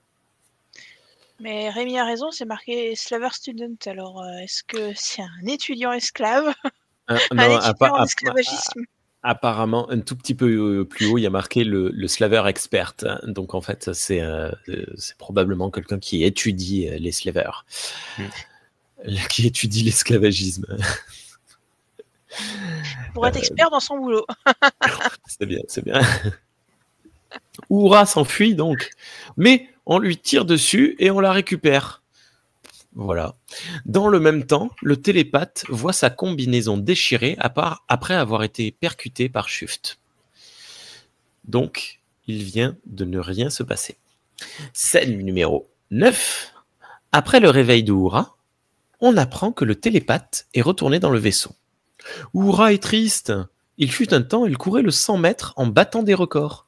Speaker 4: Mais Rémi a raison, c'est marqué Slaver Student. Alors, est-ce que c'est un étudiant esclave?
Speaker 1: Non,
Speaker 4: Un étudiant en esclavagisme?
Speaker 1: apparemment, un tout petit peu plus haut, il y a marqué le Slaver Expert. Donc, en fait, c'est probablement quelqu'un qui étudie les slavers, qui étudie l'esclavagisme.
Speaker 4: Pour être expert dans son boulot.
Speaker 1: C'est bien, c'est bien. Uhura s'enfuit donc, mais on lui tire dessus et on la récupère. Voilà. Dans le même temps, le télépathe voit sa combinaison déchirée après avoir été percuté par Schuft. Donc, il vient de ne rien se passer. Scène numéro 9. Après le réveil d'Uhura, on apprend que le télépathe est retourné dans le vaisseau. Uhura est triste. Il fut un temps, il courait le 100 mètres en battant des records.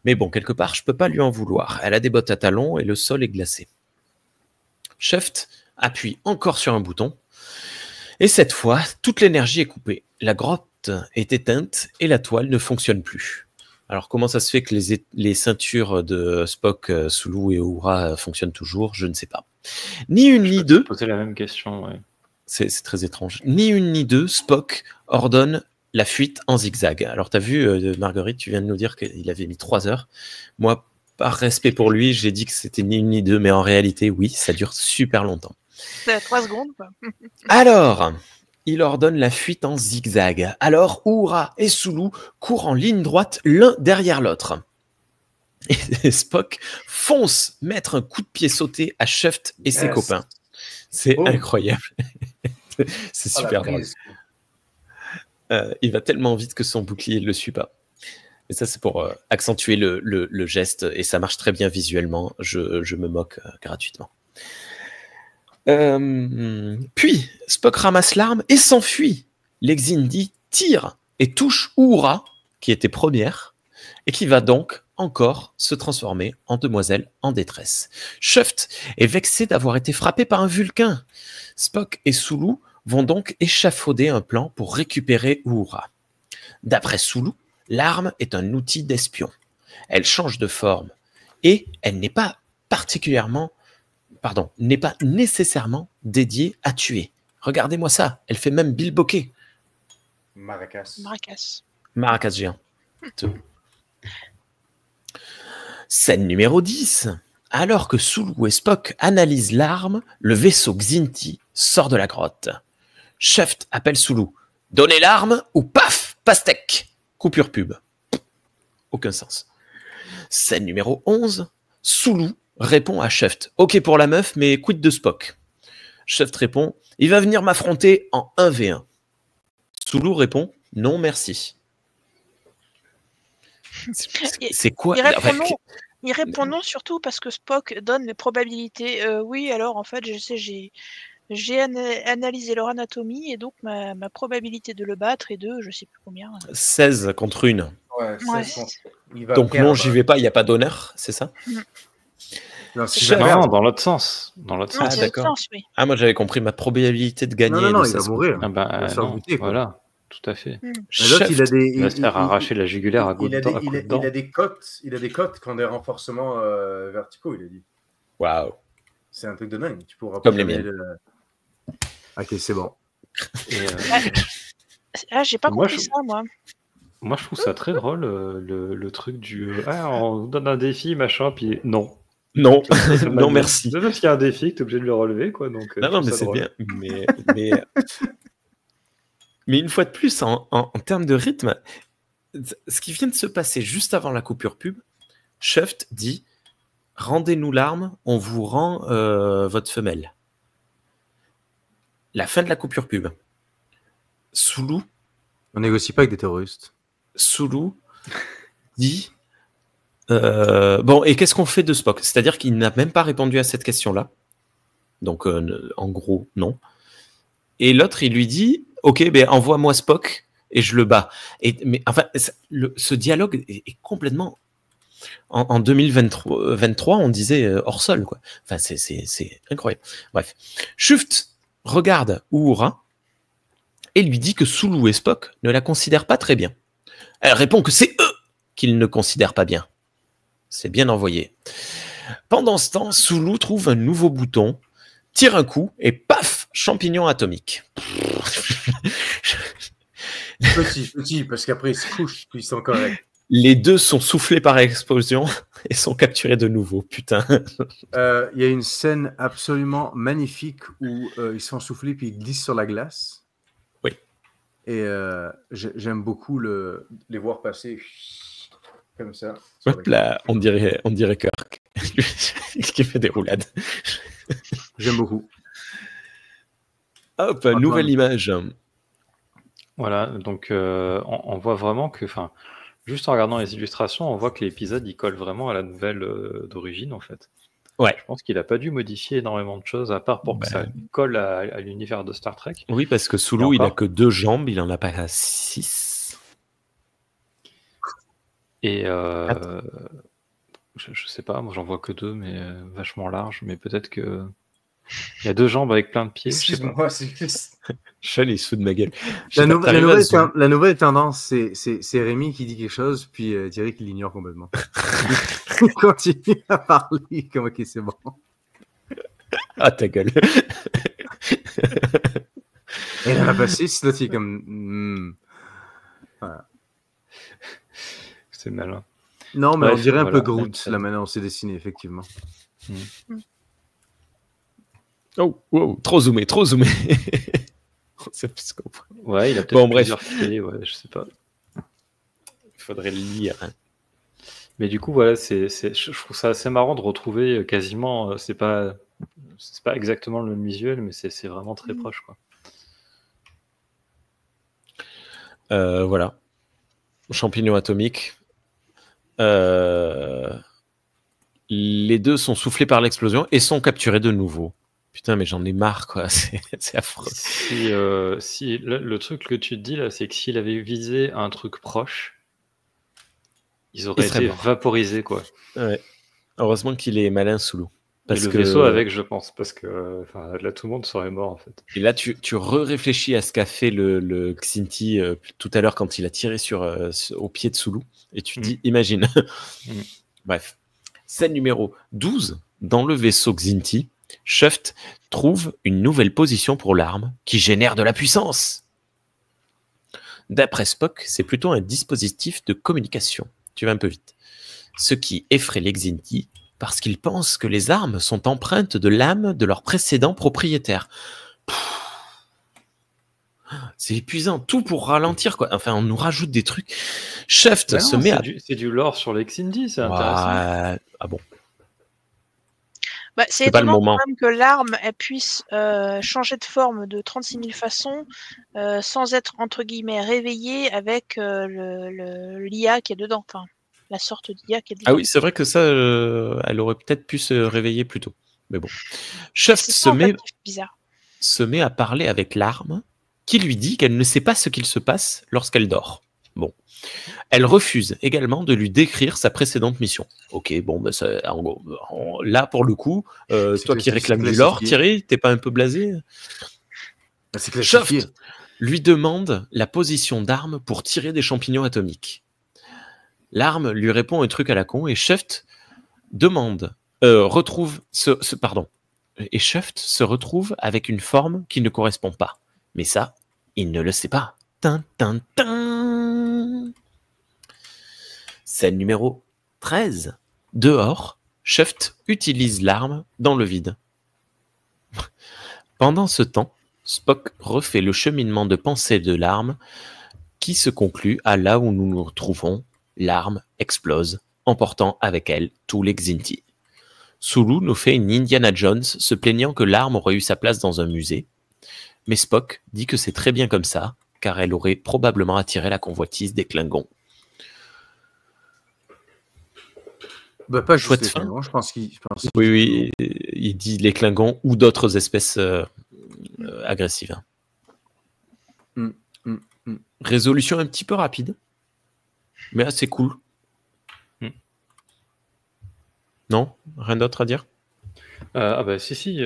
Speaker 1: Mais bon, quelque part, je peux pas lui en vouloir. Elle a des bottes à talons et le sol est glacé. Schuft appuie encore sur un bouton. Et cette fois, toute l'énergie est coupée. La grotte est éteinte et la toile ne fonctionne plus. Alors, comment ça se fait que les ceintures de Spock, Sulu et Uhura fonctionnent toujours? Je ne sais pas. Ni une ni deux.
Speaker 2: Poser la même question, ouais.
Speaker 1: C'est très étrange. Ni une ni deux, Spock ordonne la fuite en zigzag. Alors, tu as vu, Marguerite, tu viens de nous dire qu'il avait mis 3 heures. Moi, par respect pour lui, j'ai dit que c'était ni une ni deux, mais en réalité, oui, ça dure super longtemps.
Speaker 4: C'est à 3 secondes, quoi.
Speaker 1: Alors, il ordonne la fuite en zigzag. Alors, Uhura et Sulu courent en ligne droite l'un derrière l'autre. Et Spock fonce mettre un coup de pied sauté à Schuft et ses copains. C'est incroyable. C'est super drôle. Il va tellement vite que son bouclier ne le suit pas. Et ça, c'est pour accentuer le geste, et ça marche très bien visuellement. Je me moque gratuitement. Puis, Spock ramasse l'arme et s'enfuit. L'Xindi tire et touche Uhura, qui était première, et qui va donc encore se transformer en demoiselle en détresse. Schuft est vexé d'avoir été frappé par un Vulcain. Spock et Sulu vont donc échafauder un plan pour récupérer Uhura. D'après Sulu, l'arme est un outil d'espion. Elle change de forme et elle n'est pas nécessairement dédiée à tuer. Regardez-moi ça, elle fait même bilboquer.
Speaker 3: Maracas.
Speaker 1: Maracas géant. Scène numéro 10. Alors que Sulu et Spock analysent l'arme, le vaisseau Xinti sort de la grotte. Schuft appelle Sulu. Donnez l'arme ou paf, pastèque. Coupure pub. Aucun sens. Scène numéro 11. Sulu répond à Schuft. Ok pour la meuf, mais quid de Spock? Schuft répond. Il va venir m'affronter en 1v1. Sulu répond. Non merci. C'est quoi?
Speaker 4: Il répond
Speaker 1: Enfin,
Speaker 4: non. Il répond non surtout parce que Spock donne les probabilités. Oui, alors en fait, j'ai analysé leur anatomie et donc ma probabilité de le battre est de je sais plus combien.
Speaker 1: 16 contre 1.
Speaker 3: Ouais,
Speaker 4: Ouais.
Speaker 3: il va
Speaker 1: Donc non,
Speaker 3: perdre.
Speaker 1: j'y vais pas, il n'y a pas d'honneur, c'est ça?
Speaker 3: Non, s'il
Speaker 1: Chef.
Speaker 3: va
Speaker 2: Non,
Speaker 3: perdre.
Speaker 2: dans l'autre sens. Dans l'autre
Speaker 4: Non,
Speaker 2: sens.
Speaker 4: c'est
Speaker 1: d'accord.
Speaker 4: l'autre sens, oui.
Speaker 1: Ah, moi j'avais compris ma probabilité de gagner.
Speaker 3: Non,
Speaker 1: de
Speaker 3: non, il
Speaker 1: 16
Speaker 3: va mourir.
Speaker 2: Ah bah,
Speaker 3: Il va se faire
Speaker 2: non,
Speaker 3: buter, quoi.
Speaker 2: voilà, tout à fait.
Speaker 3: Mais l'autre,
Speaker 1: Chef.
Speaker 3: il a des.
Speaker 2: Il va se faire arracher la jugulaire à coups de dents.
Speaker 3: Il a des cotes. Il a des cotes quand des renforcements verticaux, il a dit.
Speaker 1: Waouh.
Speaker 3: C'est un truc de dingue. Tu pourras
Speaker 1: Comme
Speaker 3: pas
Speaker 1: les
Speaker 3: jamais Ok, c'est bon.
Speaker 2: Et,
Speaker 4: Ah, j'ai pas
Speaker 2: Moi,
Speaker 4: compris
Speaker 2: je-
Speaker 4: ça, moi.
Speaker 2: moi, je trouve ça très drôle, le truc du on vous donne un défi, machin, puis non.
Speaker 1: Non,
Speaker 2: C'est
Speaker 1: non
Speaker 2: mal.
Speaker 1: merci.
Speaker 2: C'est parce qu'il y a un défi que tu es obligé de le relever, quoi. Donc,
Speaker 1: Non,
Speaker 2: je
Speaker 1: non,
Speaker 2: trouve
Speaker 1: mais
Speaker 2: ça
Speaker 1: c'est
Speaker 2: drôle.
Speaker 1: bien. Mais une fois de plus, en termes de rythme, ce qui vient de se passer juste avant la coupure pub, Shuft dit rendez-nous l'arme, on vous rend votre femelle. La fin de la coupure pub. Sulu
Speaker 3: On négocie pas avec des terroristes.
Speaker 1: dit bon, et qu'est-ce qu'on fait de Spock? C'est-à-dire qu'il n'a même pas répondu à cette question-là. Donc, en gros, non. Et l'autre, il lui dit ok, ben envoie-moi Spock et je le bats. Mais enfin, ce dialogue est complètement. En 2023, on disait hors sol, quoi. Enfin, c'est incroyable. Bref. Shuft regarde Uhura et lui dit que Sulu et Spock ne la considèrent pas très bien. Elle répond que c'est eux qu'ils ne considèrent pas bien. C'est bien envoyé. Pendant ce temps, Sulu trouve un nouveau bouton, tire un coup et paf, champignon atomique.
Speaker 3: Petit, parce qu'après ils se couchent, puis ils sont corrects.
Speaker 1: Les deux sont soufflés par l'explosion et sont capturés de nouveau. Putain.
Speaker 3: Il y a une scène absolument magnifique où ils sont soufflés puis ils glissent sur la glace.
Speaker 1: Oui.
Speaker 3: Et j'aime beaucoup les voir passer comme ça. sur
Speaker 1: Hop
Speaker 3: la
Speaker 1: là, on dirait Kirk qui fait des roulades.
Speaker 3: J'aime beaucoup.
Speaker 1: Hop, nouvelle image.
Speaker 2: Voilà, donc on voit vraiment que, enfin, juste en regardant les illustrations, on voit que l'épisode il colle vraiment à la nouvelle d'origine en fait.
Speaker 1: Ouais.
Speaker 2: Je pense qu'il n'a pas dû modifier énormément de choses à part pour que ça colle à l'univers de Star Trek.
Speaker 1: Oui, parce que Sulu, il a que 2 jambes, il en a pas 6.
Speaker 2: Et je sais pas, moi j'en vois que 2, mais vachement large. Mais peut-être que il y a 2 jambes avec plein de pieds.
Speaker 3: Excuse-moi, c'est juste.
Speaker 1: Chal, il se fout de ma gueule.
Speaker 3: La nouvelle tendance, c'est Rémi qui dit quelque chose, puis Thierry qui l'ignore complètement. Il continue à parler, comme ok, c'est bon.
Speaker 1: Ah, ta gueule.
Speaker 3: Et il en a pas 6, l'autre il est comme. Voilà.
Speaker 2: C'est malin.
Speaker 3: Non, mais
Speaker 2: Bref,
Speaker 3: on dirait un
Speaker 2: voilà,
Speaker 3: peu
Speaker 2: même
Speaker 3: Groot,
Speaker 2: ça.
Speaker 3: là maintenant, c'est dessiné, effectivement.
Speaker 1: Oh, wow, trop zoomé, trop zoomé. C'est plus ce qu'on voit.
Speaker 2: Ouais, il a peut-être
Speaker 1: Bon, bref.
Speaker 2: plusieurs pieds, ouais, je sais pas.
Speaker 1: Il faudrait le lire. Hein.
Speaker 2: Mais du coup, voilà, je trouve ça assez marrant de retrouver quasiment, c'est pas exactement le même visuel, mais c'est vraiment très proche, quoi.
Speaker 1: Voilà. Champignon atomique. Les deux sont soufflés par l'explosion et sont capturés de nouveau. Putain, mais j'en ai marre, quoi. C'est affreux.
Speaker 2: Si le truc que tu te dis là, c'est que s'il avait visé un truc proche, ils auraient été vaporisés, quoi.
Speaker 1: Ouais. Heureusement qu'il est malin sous l'eau.
Speaker 2: Et le vaisseau avec, je pense, parce que là, tout le monde serait mort, en fait.
Speaker 1: Et là, tu réfléchis à ce qu'a fait le Xinti tout à l'heure quand il a tiré au pied de Sulu. Et tu te dis, imagine. Bref. Scène numéro 12. Dans le vaisseau Xinti, Shuft trouve une nouvelle position pour l'arme qui génère de la puissance. D'après Spock, c'est plutôt un dispositif de communication. Tu vas un peu vite. Ce qui effraie les Xinti parce qu'ils pensent que les armes sont empreintes de l'âme de leurs précédents propriétaires. C'est épuisant, tout pour ralentir, quoi. Enfin, on nous rajoute des trucs. Shuft se met à...
Speaker 2: C'est du lore sur les Xindi, c'est intéressant.
Speaker 1: Ah bon.
Speaker 4: Bah, c'est étonnant quand même que l'arme elle puisse changer de forme de 36 000 façons sans être entre guillemets réveillée avec l'IA qui est dedans. Enfin. la sorte d'IA qu'elle
Speaker 1: Ah
Speaker 4: devient.
Speaker 1: oui, c'est vrai que ça, elle aurait peut-être pu se réveiller plus tôt. Mais bon. Shaft
Speaker 4: C'est ça, en fait, qui est bizarre.
Speaker 1: se met à parler avec l'arme, qui lui dit qu'elle ne sait pas ce qu'il se passe lorsqu'elle dort. Bon. Elle refuse également de lui décrire sa précédente mission. Ok, bon, bah là, pour le coup, toi qui réclames du lore, Thierry, t'es pas un peu blasé?
Speaker 3: C'est classifié.
Speaker 1: Shaft lui demande la position d'arme pour tirer des champignons atomiques. L'arme lui répond un truc à la con et Shaft et Shaft se retrouve avec une forme qui ne correspond pas. Mais ça, il ne le sait pas. Tin, tin, tin. Scène numéro 13. Dehors, Shaft utilise l'arme dans le vide. Pendant ce temps, Spock refait le cheminement de pensée de l'arme qui se conclut à là où nous nous retrouvons. L'arme explose, emportant avec elle tous les Xinti. Sulu nous fait une Indiana Jones se plaignant que l'arme aurait eu sa place dans un musée. Mais Spock dit que c'est très bien comme ça, car elle aurait probablement attiré la convoitise des Klingons.
Speaker 3: Bah, pas
Speaker 1: Chouette
Speaker 3: juste les
Speaker 1: fin.
Speaker 3: Klingons, je pense qu'il...
Speaker 1: Oui, il dit les Klingons ou d'autres espèces agressives. Résolution un petit peu rapide, mais assez cool. Non? Rien d'autre à dire?
Speaker 2: Ah bah si.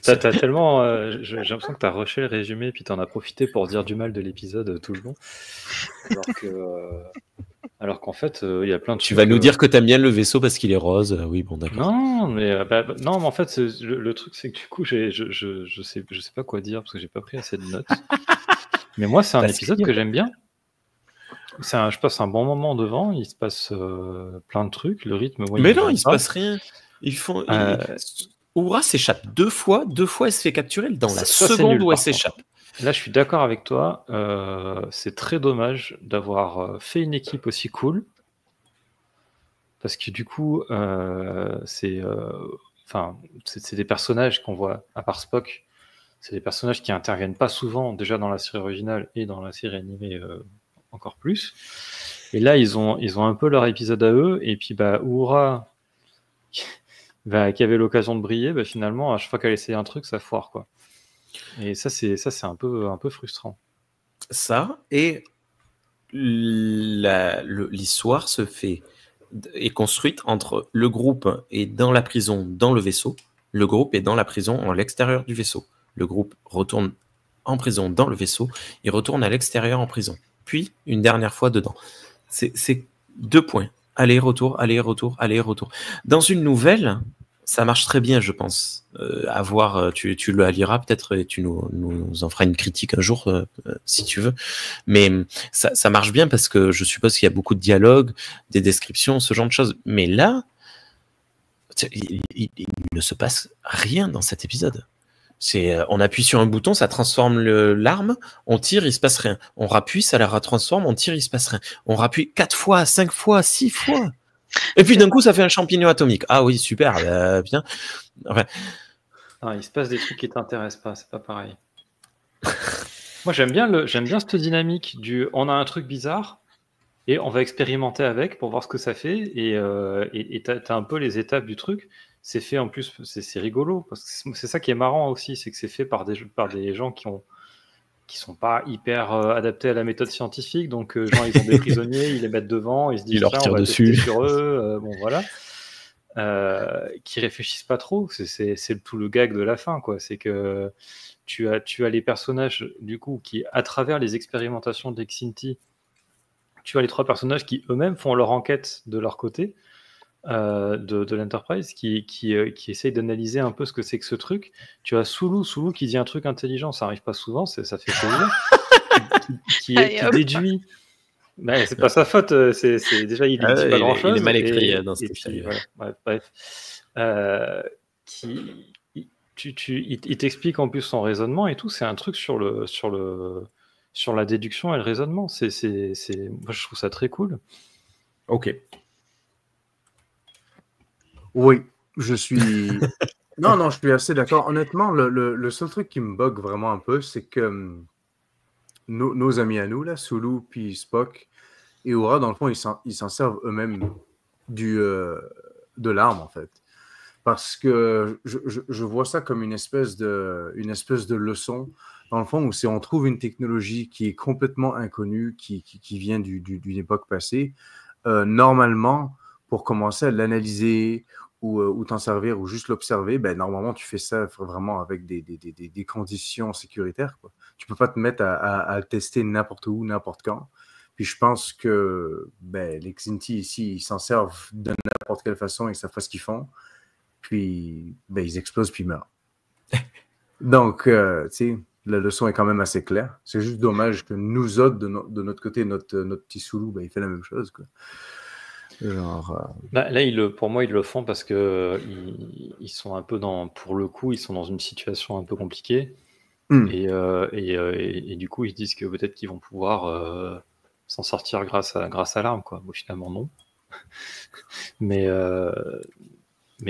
Speaker 2: T'as tellement... j'ai l'impression que t'as rushé le résumé puis t'en as profité pour dire du mal de l'épisode tout le long. Alors qu'en fait, il y a plein de
Speaker 1: Tu vas nous dire que t'aimes bien le vaisseau parce qu'il est rose. Oui, bon, d'accord.
Speaker 2: Non, mais en fait, le truc, c'est que du coup, je sais pas quoi dire parce que j'ai pas pris assez de notes. Mais moi, c'est un épisode que j'aime bien. Je passe un bon moment devant. Il se passe plein de trucs. Le rythme,
Speaker 1: mais non, il se passe rien. Uhura s'échappe deux fois. Elle se fait capturer dans la seconde où elle s'échappe.
Speaker 2: Là, je suis d'accord avec toi. C'est très dommage d'avoir fait une équipe aussi cool. Parce que du coup, c'est des personnages qu'on voit, à part Spock, c'est des personnages qui interviennent pas souvent, déjà dans la série originale et dans la série animée encore plus. Et là, ils ont un peu leur épisode à eux. Et puis, Uhura, qui avait l'occasion de briller, finalement, à chaque fois qu'elle essaie un truc, ça foire, quoi. Et ça, c'est un peu frustrant.
Speaker 1: Ça, et l'histoire est construite entre le groupe est dans la prison, dans le vaisseau, le groupe est dans la prison à l'extérieur du vaisseau. Le groupe retourne en prison dans le vaisseau, il retourne à l'extérieur en prison. Puis, une dernière fois dedans. C'est 2 points. Aller-retour. Dans une nouvelle, ça marche très bien, je pense. À voir, tu le liras peut-être et tu nous en feras une critique un jour, si tu veux. Mais ça marche bien parce que je suppose qu'il y a beaucoup de dialogues, des descriptions, ce genre de choses. Mais là, il ne se passe rien dans cet épisode. On appuie sur un bouton, ça transforme l'arme, on tire, il se passe rien. On rappuie, ça la retransforme, on tire, il se passe rien. On rappuie 4 fois, 5 fois, 6 fois. Et puis d'un coup, ça fait un champignon atomique. Ah oui, super, bien. Enfin...
Speaker 2: Non, il se passe des trucs qui t'intéressent pas, c'est pas pareil. Moi, j'aime bien cette dynamique on a un truc bizarre et on va expérimenter avec pour voir ce que ça fait. Et t'as un peu les étapes du truc. C'est fait en plus, c'est rigolo parce que c'est ça qui est marrant aussi, c'est que c'est fait par des gens qui sont pas hyper adaptés à la méthode scientifique. Donc, genre, ils ont des prisonniers, ils les mettent devant, ils se disent,
Speaker 1: leur tirent
Speaker 2: on va
Speaker 1: dessus
Speaker 2: tester sur eux. Bon, voilà. Qui réfléchissent pas trop. C'est tout le gag de la fin, quoi. C'est que tu as les personnages, du coup, qui, à travers les expérimentations des Xinti, tu as les 3 personnages qui eux-mêmes font leur enquête de leur côté. De l'Enterprise qui essaye d'analyser un peu ce que c'est que ce truc. Tu as Sulu qui dit un truc intelligent, ça arrive pas souvent, ça fait plaisir, qui déduit. C'est pas sa faute, c'est déjà il dit pas grand chose.
Speaker 1: Il est mal écrit dans cette série.
Speaker 2: Bref. Il t'explique en plus son raisonnement et tout, c'est un truc sur la déduction et le raisonnement. Moi, je trouve ça très cool.
Speaker 1: Ok.
Speaker 3: Oui, je suis... non, je suis assez d'accord. Honnêtement, le seul truc qui me bug vraiment un peu, c'est que nos amis à nous, là, Sulu puis Spock, Et Aura, dans le fond, ils s'en servent eux-mêmes de l'arme, en fait. Parce que je vois ça comme une espèce de leçon, dans le fond, où si on trouve une technologie qui est complètement inconnue, qui vient d'une époque passée, normalement, pour commencer à l'analyser ou t'en servir ou juste l'observer, ben, normalement, tu fais ça vraiment avec des conditions sécuritaires, quoi. Tu peux pas te mettre à le tester n'importe où, n'importe quand. Puis je pense que ben, les Xinti ici, ils s'en servent de n'importe quelle façon, ils savent pas ce qu'ils font. Puis ben, ils explosent puis ils meurent. Donc, tu sais, la leçon est quand même assez claire. C'est juste dommage que nous autres, de notre côté, notre petit Soulou, ben, il fait la même chose, quoi. Genre,
Speaker 2: Là, pour moi, ils le font parce que ils sont un peu pour le coup, ils sont dans une situation un peu compliquée. Et du coup, ils se disent que peut-être qu'ils vont pouvoir s'en sortir grâce à l'arme, quoi. Bon, finalement, non. Mais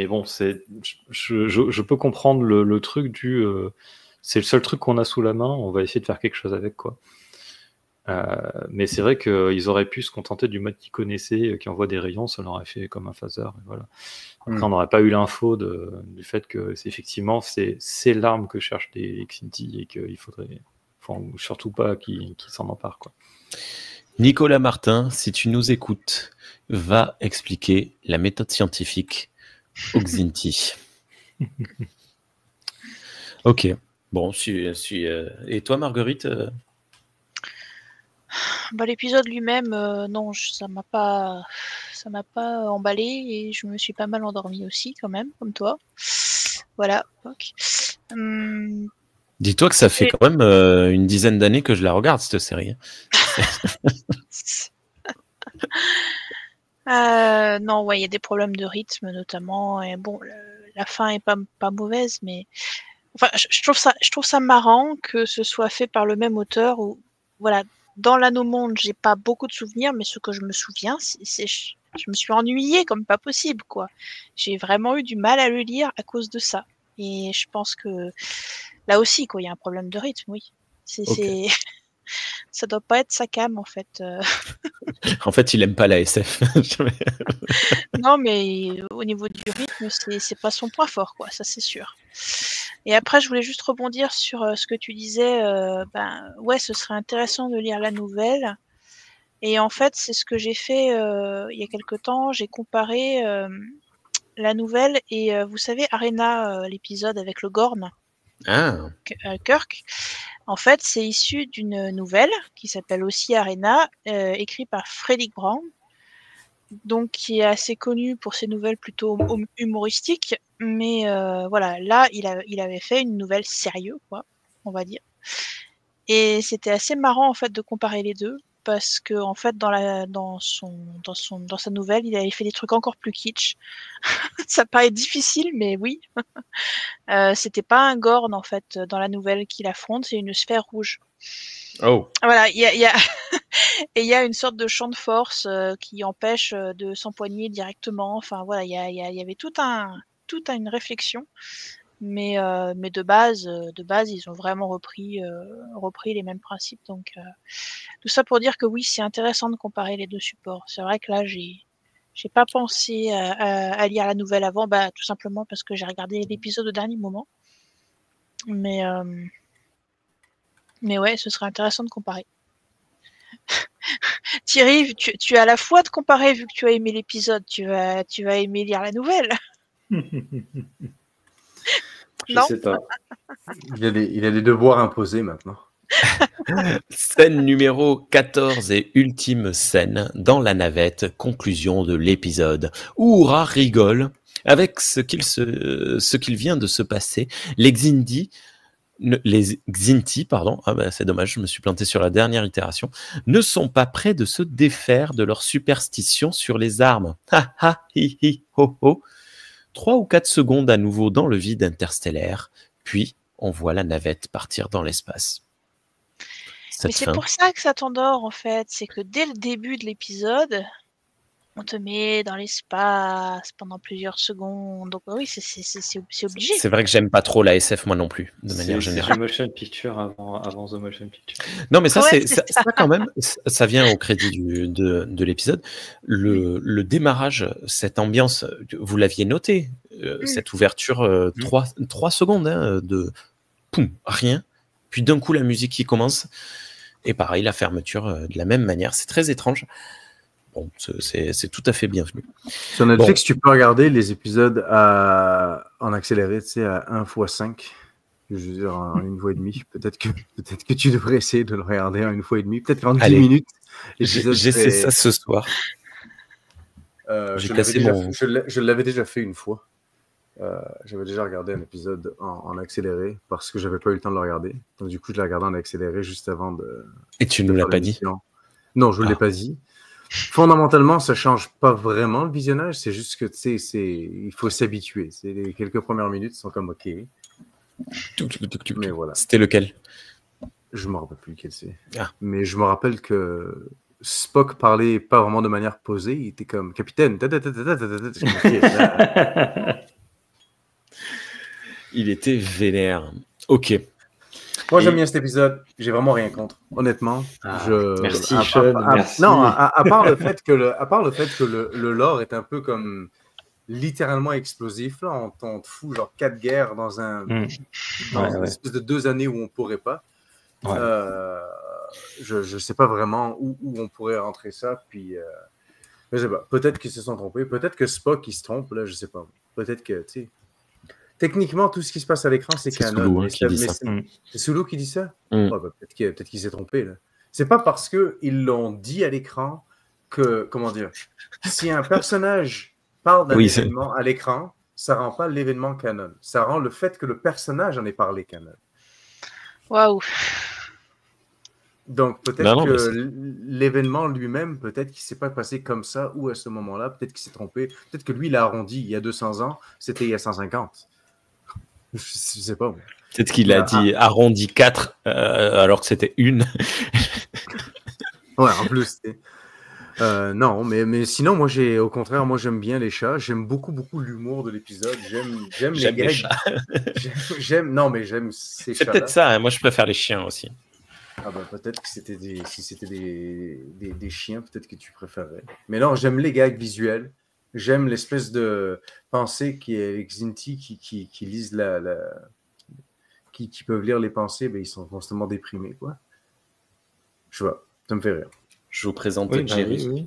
Speaker 2: bon, je peux comprendre le truc c'est le seul truc qu'on a sous la main, on va essayer de faire quelque chose avec, quoi. Mais c'est vrai qu'ils auraient pu se contenter du mode qu'ils connaissaient, qui envoie des rayons, ça leur aurait fait comme un phaser. Et voilà. Après, on n'aurait pas eu l'info du fait que effectivement c'est l'arme que cherchent les Xinti et qu'il faudrait surtout pas qu'ils s'en emparent, quoi.
Speaker 1: Nicolas Martin, si tu nous écoutes, va expliquer la méthode scientifique aux Xinti. Ok. Bon, et toi, Marguerite
Speaker 4: Bah, l'épisode lui-même, non, ça m'a pas emballé et je me suis pas mal endormie aussi, quand même, comme toi. Voilà. Okay.
Speaker 1: Dis-toi que ça fait quand même une dizaine d'années que je la regarde, cette série.
Speaker 4: Non, ouais, il y a des problèmes de rythme notamment. Et bon, la fin est pas mauvaise, mais enfin, je trouve ça marrant que ce soit fait par le même auteur. Où, voilà, dans l'Anneau Monde, j'ai pas beaucoup de souvenirs, mais ce que je me souviens, je me suis ennuyée comme pas possible, quoi. J'ai vraiment eu du mal à le lire à cause de ça. Et je pense que là aussi, quoi, il y a un problème de rythme, oui.
Speaker 1: Okay.
Speaker 4: Ça doit pas être sa came, en fait.
Speaker 1: En fait, il aime pas la SF.
Speaker 4: Non, mais au niveau du rythme, c'est pas son point fort, quoi, ça c'est sûr. Et après, je voulais juste rebondir sur ce que tu disais. Ouais, ce serait intéressant de lire la nouvelle. Et en fait, c'est ce que j'ai fait il y a quelque temps. J'ai comparé la nouvelle et vous savez, Arena, l'épisode avec le Gorn. Kirk. En fait, c'est issu d'une nouvelle qui s'appelle aussi Arena, écrite par Fredrik Brown, donc qui est assez connu pour ses nouvelles plutôt humoristiques. Mais voilà, là, il avait fait une nouvelle sérieuse, quoi, on va dire. Et c'était assez marrant en fait de comparer les deux, parce que en fait dans sa nouvelle, il avait fait des trucs encore plus kitsch. Ça paraît difficile, mais oui. C'était pas un Gorn en fait dans la nouvelle qu'il affronte, c'est une sphère rouge.
Speaker 1: Oh.
Speaker 4: Voilà, il y a et il y a une sorte de champ de force qui empêche de s'empoigner directement. Enfin voilà, il y avait toute une réflexion, mais de base, ils ont vraiment repris les mêmes principes. Donc tout ça pour dire que oui, c'est intéressant de comparer les deux supports. C'est vrai que là, j'ai pas pensé à lire la nouvelle avant, tout simplement parce que j'ai regardé l'épisode au dernier moment. Mais ouais, ce serait intéressant de comparer. Thierry, tu as la foi de comparer vu que tu as aimé l'épisode. Tu vas aimer lire la nouvelle.
Speaker 2: Je sais pas.
Speaker 3: Il a des devoirs imposés maintenant.
Speaker 1: Scène numéro 14 et ultime scène dans la navette, conclusion de l'épisode. Uhura rigole avec ce qu'il vient de se passer. Les Xinti, c'est dommage, je me suis planté sur la dernière itération, ne sont pas prêts de se défaire de leur superstition sur les armes. Ha ha hi hi ho ho. 3 ou 4 secondes à nouveau dans le vide interstellaire, puis on voit la navette partir dans l'espace.
Speaker 4: Mais c'est pour ça que ça t'endort en fait, c'est que dès le début de l'épisode, on te met dans l'espace pendant plusieurs secondes. Donc oui, c'est obligé.
Speaker 1: C'est vrai que j'aime pas trop la SF moi non plus, de manière
Speaker 2: C'est
Speaker 1: générale.
Speaker 2: du motion picture avant The Motion Picture.
Speaker 1: Non, mais ça,
Speaker 4: Ouais,
Speaker 1: ça quand même, ça vient au crédit de l'épisode. Le démarrage, cette ambiance, vous l'aviez noté, cette ouverture, 3 secondes de poum, rien. Puis d'un coup, la musique qui commence. Et pareil, la fermeture de la même manière. C'est très étrange. Bon, c'est tout à fait bienvenu.
Speaker 3: Sur Netflix, tu peux regarder les épisodes en accéléré, tu sais, à 1x5. Je veux dire, en 1h30. Peut-être que tu devrais essayer de le regarder en 1h30. Peut-être qu'en 10 minutes.
Speaker 1: J'essaie ça ce soir.
Speaker 3: Je l'avais déjà fait une fois. J'avais déjà regardé un épisode en accéléré parce que j'avais pas eu le temps de le regarder. Donc, du coup, je l'ai regardé en accéléré juste avant de.
Speaker 1: Et tu ne l'as pas dit?
Speaker 3: Non, je ne l'ai pas dit. Fondamentalement, ça change pas vraiment le visionnage. C'est juste que, tu sais, il faut s'habituer. Les quelques premières minutes sont comme OK. Mais voilà.
Speaker 1: C'était lequel?
Speaker 3: Je me rappelle plus lequel c'est.
Speaker 1: Ah.
Speaker 3: Mais je me rappelle que Spock parlait pas vraiment de manière posée. Il était comme capitaine.
Speaker 1: Il était vénère. Ok.
Speaker 3: Moi, j'aime bien cet épisode. J'ai vraiment rien contre. Honnêtement.
Speaker 2: Merci,
Speaker 3: merci. Non, à part le fait que le lore est un peu comme littéralement explosif. Là, on te fout genre 4 guerres dans une espèce de 2 années où on pourrait pas.
Speaker 2: Ouais.
Speaker 3: Je sais pas vraiment où on pourrait rentrer ça. Puis, je sais pas. Peut-être qu'ils se sont trompés. Peut-être que Spock il se trompe. Là, je sais pas. Peut-être que, tu sais. Techniquement, tout ce qui se passe à l'écran, c'est canon. C'est Sulu qui dit ça? Ouais, bah, peut-être qu'il s'est trompé. Là. C'est pas parce qu'ils l'ont dit à l'écran que, comment dire, si un personnage parle d'un événement à l'écran, ça rend pas l'événement canon. Ça rend le fait que le personnage en ait parlé canon.
Speaker 4: Waouh!
Speaker 3: Donc, peut-être que l'événement lui-même, peut-être qu'il ne s'est pas passé comme ça ou à ce moment-là. Peut-être qu'il s'est trompé. Peut-être que lui, il a arrondi il y a 200 ans. C'était il y a 150. Je sais pas.
Speaker 1: Peut-être qu'il a dit arrondi 4 alors que c'était 1.
Speaker 3: Ouais, en plus. Non, mais sinon, moi, au contraire, moi, j'aime bien les chats. J'aime beaucoup l'humour de l'épisode. J'aime les chats. Non, mais j'aime ces chats.
Speaker 1: C'est peut-être ça. Hein. Moi, je préfère les chiens aussi.
Speaker 3: Ah bah peut-être que si c'était des chiens, peut-être que tu préférerais. Mais non, j'aime les gags visuels. J'aime l'espèce de pensée qui est avec Xinti qui lisent qui peuvent lire les pensées, ben ils sont constamment déprimés, quoi. Je vois, ça me fait rire.
Speaker 1: Je vous présente Jerry. Oui.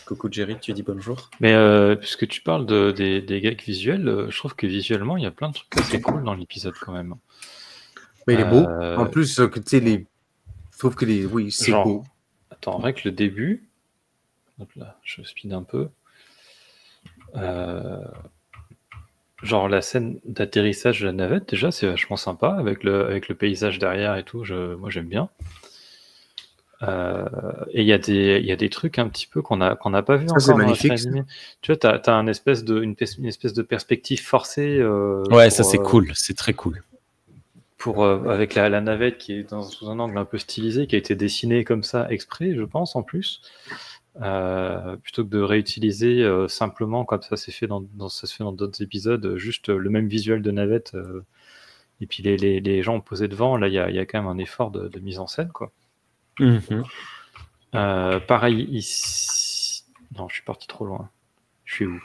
Speaker 1: Coucou Jerry, tu dis bonjour.
Speaker 2: Mais puisque tu parles des gags visuels, je trouve que visuellement, il y a plein de trucs assez cool dans l'épisode quand même.
Speaker 3: Mais il est beau. En plus, tu sais, je trouve que oui, c'est beau.
Speaker 2: Attends, en vrai que le début, hop là, je speed un peu. Genre la scène d'atterrissage de la navette, déjà, c'est vachement sympa avec le paysage derrière et tout. Moi, j'aime bien. Et il y a des trucs un petit peu qu'on n'a pas vu encore dans la série animée. Tu vois, t'as une espèce de perspective forcée.
Speaker 1: Ouais, ça c'est cool, c'est très cool.
Speaker 2: Avec la navette qui est sous un angle un peu stylisé, qui a été dessinée comme ça exprès, je pense, en plus. Plutôt que de réutiliser simplement, comme ça s'est fait ça se fait dans d'autres épisodes, juste le même visuel de navette, et puis les gens posés devant, là il y a quand même un effort de mise en scène, quoi. Pareil ici. Non, je suis parti trop loin. Je suis où?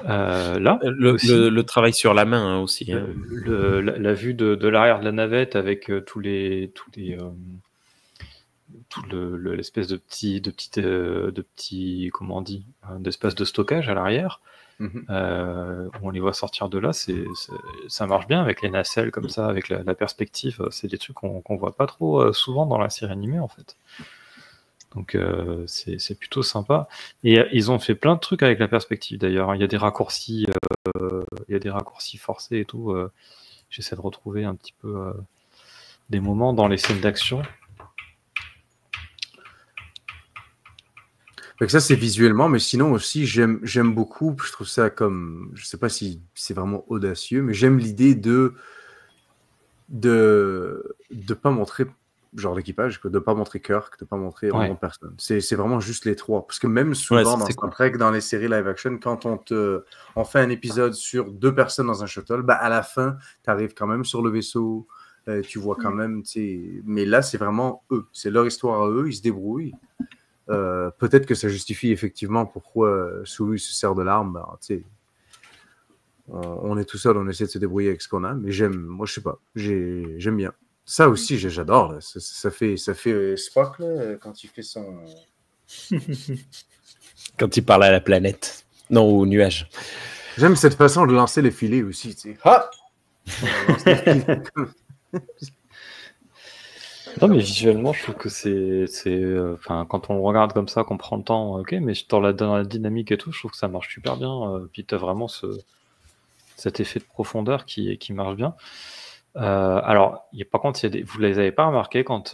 Speaker 2: Là,
Speaker 1: le travail sur la main hein, aussi. Hein.
Speaker 2: La vue de l'arrière de la navette avec tout l'espèce de petit comment on dit, d'espace de stockage à l'arrière, où on les voit sortir de là, ça marche bien avec les nacelles comme ça, avec la perspective. C'est des trucs qu'on voit pas trop souvent dans la série animée en fait. Donc c'est plutôt sympa. Et ils ont fait plein de trucs avec la perspective d'ailleurs. Il y a des raccourcis, forcés et tout. J'essaie de retrouver un petit peu des moments dans les scènes d'action.
Speaker 3: Donc ça c'est visuellement, mais sinon aussi j'aime beaucoup. Je trouve ça comme, je sais pas si c'est vraiment audacieux, mais j'aime l'idée de pas montrer genre l'équipage, de pas montrer Kirk, de pas montrer vraiment personne. C'est vraiment juste les trois. Parce que même souvent dans Star Trek, dans les séries live action, quand on fait un épisode sur 2 personnes dans un shuttle, à la fin, tu arrives quand même sur le vaisseau, tu vois quand même, mais là, c'est vraiment eux. C'est leur histoire à eux, ils se débrouillent. Peut-être que ça justifie effectivement pourquoi Sulu se sert de l'arme. On est tout seul, on essaie de se débrouiller avec ce qu'on a, mais moi je sais pas, j'aime bien. Ça aussi, j'adore. Ça fait Spock là, quand il fait son.
Speaker 1: Quand il parle à la planète, non au nuage.
Speaker 3: J'aime cette façon de lancer les filets aussi. Tu sais. Ah
Speaker 2: non, mais visuellement, je trouve que c'est quand on le regarde comme ça, qu'on prend le temps, ok, mais dans la dynamique et tout, je trouve que ça marche super bien. Puis tu as vraiment cet effet de profondeur qui marche bien. Alors, par contre, vous les avez pas remarqué quand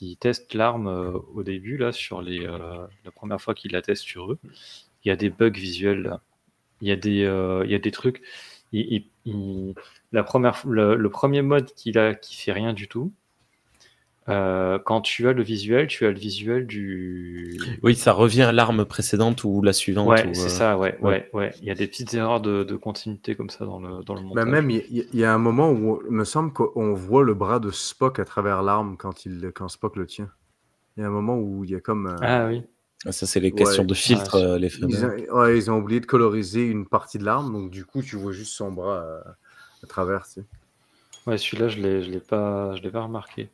Speaker 2: ils testent l'arme au début, là, sur la première fois qu'ils la testent sur eux, il y a des bugs visuels, là. Il y a des trucs. Le premier mode qui fait rien du tout. Quand tu as le visuel du.
Speaker 1: Oui, ça revient à l'arme précédente ou la suivante.
Speaker 2: Ouais, c'est ça, ouais. Il y a des petites erreurs de continuité comme ça dans le montage.
Speaker 3: Même, il y a un moment où il me semble qu'on voit le bras de Spock à travers l'arme quand Spock le tient. Il y a un moment où il y a comme.
Speaker 2: Ah oui.
Speaker 1: Ça, c'est les questions de filtre, les fameux.
Speaker 3: Ils ont oublié de coloriser une partie de l'arme, donc du coup, tu vois juste son bras à travers. Tu sais.
Speaker 2: Ouais, celui-là, je l'ai pas remarqué.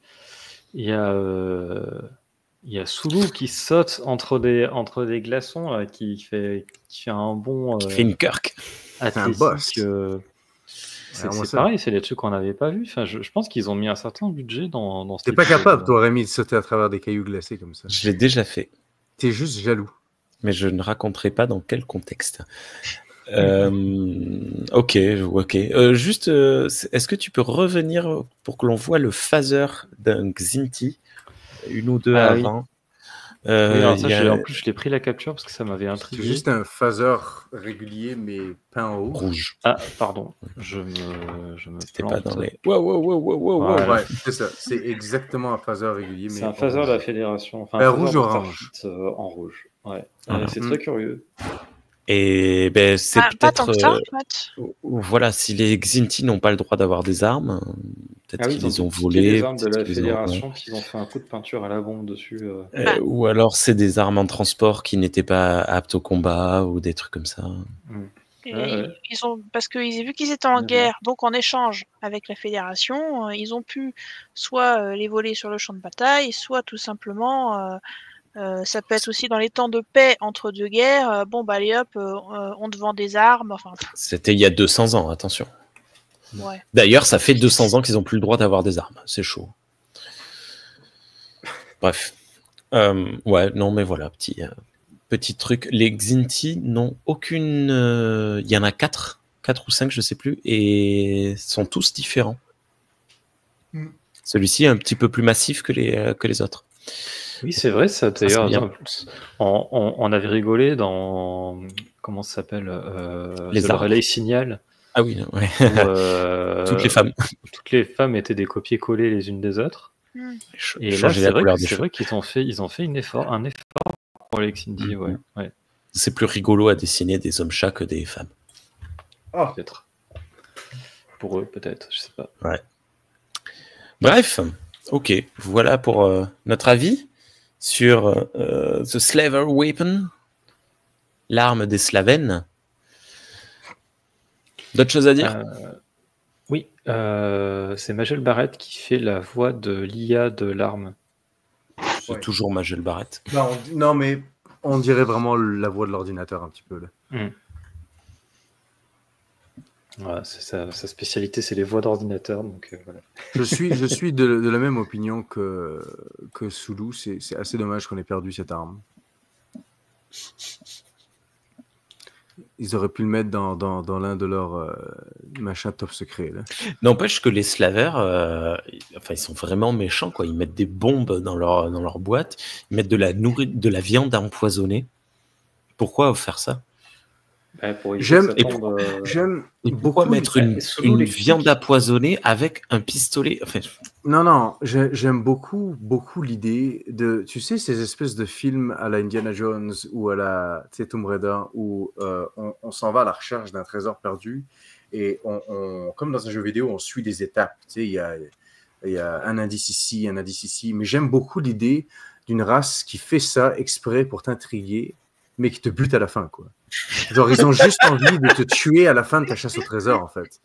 Speaker 2: Il y a Sulu qui saute entre des glaçons, qui fait un bond.
Speaker 1: Qui fait une Kirk.
Speaker 3: C'est un boss.
Speaker 2: C'est pareil, c'est des trucs qu'on n'avait pas vus. Enfin, je pense qu'ils ont mis un certain budget dans
Speaker 3: T'es pas capable, toi, Rémi, de sauter à travers des cailloux glacés comme ça.
Speaker 1: Je l'ai déjà fait.
Speaker 3: T'es juste jaloux.
Speaker 1: Mais je ne raconterai pas dans quel contexte. Ok. Juste, est-ce que tu peux revenir pour que l'on voit le phaser d'un Xinti, une ou deux avant?
Speaker 2: Oui, alors ça, en plus, je l'ai pris la capture parce que ça m'avait intrigué.
Speaker 3: C'est juste un phaser régulier, mais peint en haut.
Speaker 1: Rouge.
Speaker 2: Ah, pardon. Je me
Speaker 1: C'était
Speaker 2: plante.
Speaker 1: pas dans les. Wow.
Speaker 2: Voilà.
Speaker 3: Ouais, c'est ça. C'est exactement un phaser régulier.
Speaker 2: C'est un phaser de la fédération. Enfin, un
Speaker 3: rouge-orange.
Speaker 2: En rouge. Ouais.
Speaker 1: Voilà.
Speaker 2: C'est très curieux.
Speaker 1: Et c'est peut-être.
Speaker 4: Pas tant que ça, en fait.
Speaker 1: Voilà, si les Xinti n'ont pas le droit d'avoir des armes, peut-être qu'ils les ont volées.
Speaker 2: Les armes de la fédération qu'ils ont fait un coup de peinture à la bombe dessus.
Speaker 1: Ou alors c'est des armes en transport qui n'étaient pas aptes au combat ou des trucs comme ça.
Speaker 4: Parce qu'ils ont vu qu'ils étaient en guerre, donc en échange avec la fédération, ils ont pu soit les voler sur le champ de bataille, soit tout simplement. Ça peut être aussi dans les temps de paix entre deux guerres. Allez hop, on te vend des armes. Enfin.
Speaker 1: C'était il y a 200 ans, attention.
Speaker 4: Ouais.
Speaker 1: D'ailleurs, ça fait 200 ans qu'ils n'ont plus le droit d'avoir des armes. C'est chaud. Bref. Non, mais voilà, petit truc. Les Xinti n'ont aucune. Il y en a 4 ou 5, je sais plus, et sont tous différents. Celui-ci est un petit peu plus massif que les autres.
Speaker 2: Oui, c'est vrai, ça. D'ailleurs, on avait rigolé dans. Comment ça s'appelle
Speaker 1: Les
Speaker 2: le relais signal.
Speaker 1: Ah oui, ouais.
Speaker 2: Où, toutes les femmes étaient des copier-coller les unes des autres. Et là, c'est vrai qu'ils ont fait un effort pour les Xinti. Ouais.
Speaker 1: C'est plus rigolo à dessiner des hommes chats que des femmes.
Speaker 2: Oh. Peut-être. Pour eux, peut-être, je sais pas.
Speaker 1: Ouais. Bref, ok, voilà pour notre avis sur The Slaver Weapon, l'arme des Slavènes. D'autres choses à dire?
Speaker 2: Oui, c'est Majel Barrett qui fait la voix de l'IA de l'arme.
Speaker 1: C'est toujours Majel Barrett.
Speaker 3: Non, mais on dirait vraiment la voix de l'ordinateur un petit peu. Là.
Speaker 2: Ouais, sa spécialité, c'est les voix d'ordinateur. Donc, voilà.
Speaker 3: Je suis de la même opinion que Sulu. C'est assez dommage qu'on ait perdu cette arme. Ils auraient pu le mettre dans l'un de leurs machins top secrets.
Speaker 1: N'empêche que les Slavers, ils sont vraiment méchants, quoi. Ils mettent des bombes dans leur boîte, ils mettent de la viande empoisonnée. Pourquoi faire ça?
Speaker 2: Ouais, pour éviter
Speaker 3: J'aime-
Speaker 2: que ça tombe,
Speaker 3: J'aime
Speaker 1: Et pourquoi
Speaker 3: beaucoup
Speaker 1: mettre
Speaker 2: et Solo
Speaker 1: une
Speaker 2: l'explique.
Speaker 1: viande empoisonnée avec un pistolet? Enfin,
Speaker 3: Non, j'aime beaucoup l'idée de, tu sais, ces espèces de films à la Indiana Jones ou à la, tu sais, Tomb Raider où on s'en va à la recherche d'un trésor perdu et comme dans un jeu vidéo, on suit des étapes. Tu sais, il y a un indice ici, un indice ici. Mais j'aime beaucoup l'idée d'une race qui fait ça exprès pour t'intriguer, mais qui te bute à la fin, quoi. Genre, ils ont juste envie de te tuer à la fin de ta chasse au trésor, en fait.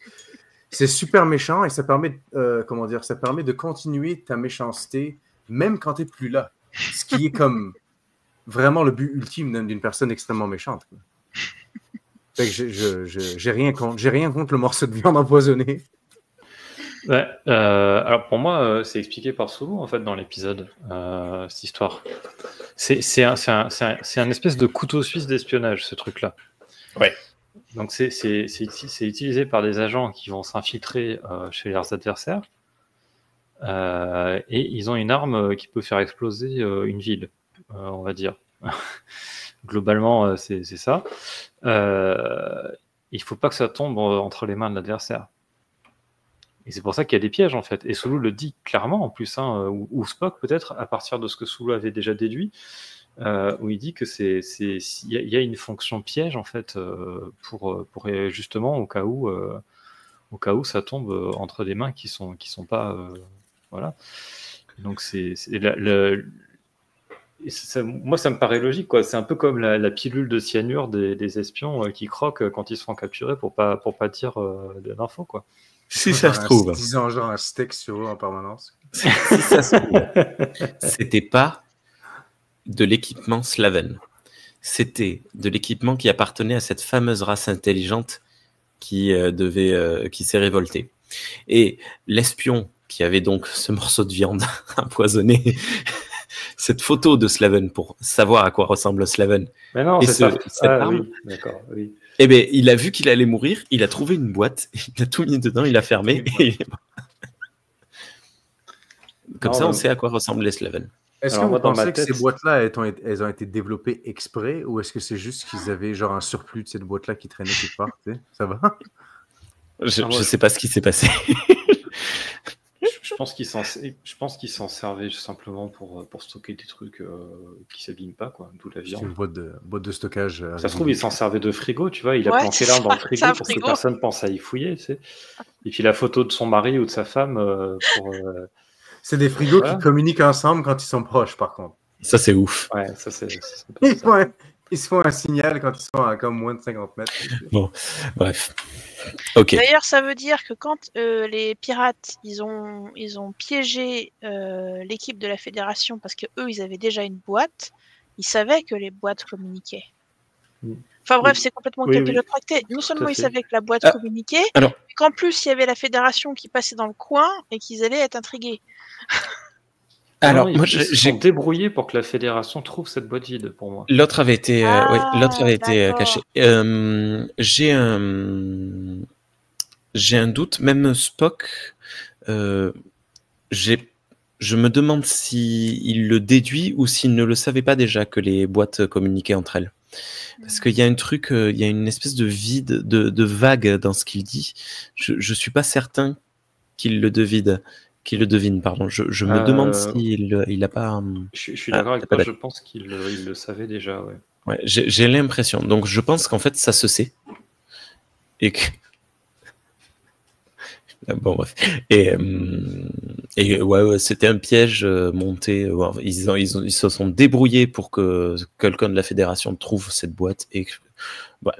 Speaker 3: C'est super méchant et ça permet, comment dire, ça permet de continuer ta méchanceté même quand tu n'es plus là. Ce qui est comme vraiment le but ultime d'une personne extrêmement méchante, quoi. Fait que j'ai rien contre le morceau de viande empoisonné.
Speaker 2: Ouais, alors pour moi, c'est expliqué par Solo en fait dans l'épisode, cette histoire. C'est un espèce de couteau suisse d'espionnage, ce truc-là.
Speaker 1: Ouais.
Speaker 2: Donc c'est utilisé par des agents qui vont s'infiltrer chez leurs adversaires et ils ont une arme qui peut faire exploser une ville, on va dire. Globalement, c'est ça. Il faut pas que ça tombe entre les mains de l'adversaire. Et c'est pour ça qu'il y a des pièges en fait. Et Solo le dit clairement en plus, hein, ou Spock peut-être, à partir de ce que Solo avait déjà déduit, où il dit que il y a une fonction piège en fait pour justement au cas où ça tombe entre des mains qui sont pas voilà. Donc moi ça me paraît logique quoi. C'est un peu comme la pilule de cyanure des espions qui croquent quand ils se font capturer pour pas dire de l'info quoi.
Speaker 1: si ça se trouve,
Speaker 3: Disant genre un steak sur eux en permanence.
Speaker 1: si ça se trouve, c'était pas de l'équipement Slaven. C'était de l'équipement qui appartenait à cette fameuse race intelligente qui s'est révoltée. Et l'espion qui avait donc ce morceau de viande empoisonné, cette photo de Slaven pour savoir à quoi ressemble Slaven.
Speaker 2: Mais non,
Speaker 1: Et
Speaker 2: c'est ça.
Speaker 1: cette arme,
Speaker 2: oui, d'accord, oui.
Speaker 1: eh ben, il a vu qu'il allait mourir, il a trouvé une boîte, il a tout mis dedans, il a fermé. Et il est mort. Comme
Speaker 2: Non,
Speaker 1: ça, on
Speaker 2: mais-
Speaker 1: sait à quoi ressemblent les Slaven.
Speaker 3: Est-ce que
Speaker 2: Alors,
Speaker 3: vous
Speaker 2: moi, dans
Speaker 3: pensez
Speaker 2: ma
Speaker 3: que ces
Speaker 2: tête-
Speaker 3: boîtes-là, elles ont été développées exprès ou est-ce que c'est juste qu'ils avaient genre un surplus de cette boîte-là qui traînait quelque part, tu sais? Ça va?
Speaker 1: Je
Speaker 2: Ah, moi,
Speaker 1: ne sais pas ce qui s'est passé.
Speaker 2: Je pense qu'ils s'en servaient simplement pour stocker des trucs qui s'abîment pas, quoi, d'où la
Speaker 3: C'est une
Speaker 2: viande.
Speaker 3: boîte de stockage.
Speaker 2: Ça se trouve, ils s'en servaient de frigo, tu vois, il a
Speaker 4: Ouais,
Speaker 2: planqué
Speaker 4: c'est
Speaker 2: l'arme dans
Speaker 4: ça,
Speaker 2: le frigo
Speaker 4: c'est un
Speaker 2: pour que
Speaker 4: frigo.
Speaker 2: personne pense à y fouiller, tu sais. Et puis la photo de son mari ou de sa femme pour...
Speaker 3: C'est des frigos
Speaker 2: Voilà.
Speaker 3: qui communiquent ensemble quand ils sont proches, par contre.
Speaker 1: Ça, c'est ouf.
Speaker 2: Ouais, ça c'est un peu ça.
Speaker 3: Ils se font un signal quand ils sont à comme moins de 50 mètres.
Speaker 1: Bref. Ok.
Speaker 4: D'ailleurs, ça veut dire que quand les pirates ils ont piégé l'équipe de la Fédération parce que eux ils avaient déjà une boîte, ils savaient que les boîtes communiquaient.
Speaker 2: Mm.
Speaker 4: Enfin bref,
Speaker 2: Oui.
Speaker 4: c'est complètement
Speaker 2: Oui,
Speaker 4: capillotracté. Non seulement ils
Speaker 2: fait.
Speaker 4: savaient que la boîte
Speaker 1: Ah,
Speaker 4: communiquait,
Speaker 1: alors-
Speaker 4: mais qu'en plus il y avait la Fédération qui passait dans le coin et qu'ils allaient être intrigués.
Speaker 1: Alors,
Speaker 2: Non,
Speaker 1: moi,
Speaker 2: ils se sont débrouillés pour que la fédération trouve cette boîte vide, pour moi.
Speaker 1: l'autre avait été,
Speaker 4: Ah,
Speaker 1: oui, l'autre avait été
Speaker 4: d'accord.
Speaker 1: caché. J'ai un doute, même Spock, je me demande s'il le déduit ou s'il ne le savait pas déjà que les boîtes communiquaient entre elles. Parce qu'il y a un truc, il y a une espèce de vide, de vague dans ce qu'il dit. Je suis pas certain qu'il le devine, pardon. Je me demande s'il a pas.
Speaker 2: Je suis d'accord avec
Speaker 1: t'as pas
Speaker 2: toi, je pense qu'il le savait déjà, ouais.
Speaker 1: Ouais, j'ai l'impression. Donc je pense qu'en fait ça se sait. Et que. Bon bref. Et ouais, c'était un piège monté. Ils se sont débrouillés pour que quelqu'un de la fédération trouve cette boîte. Et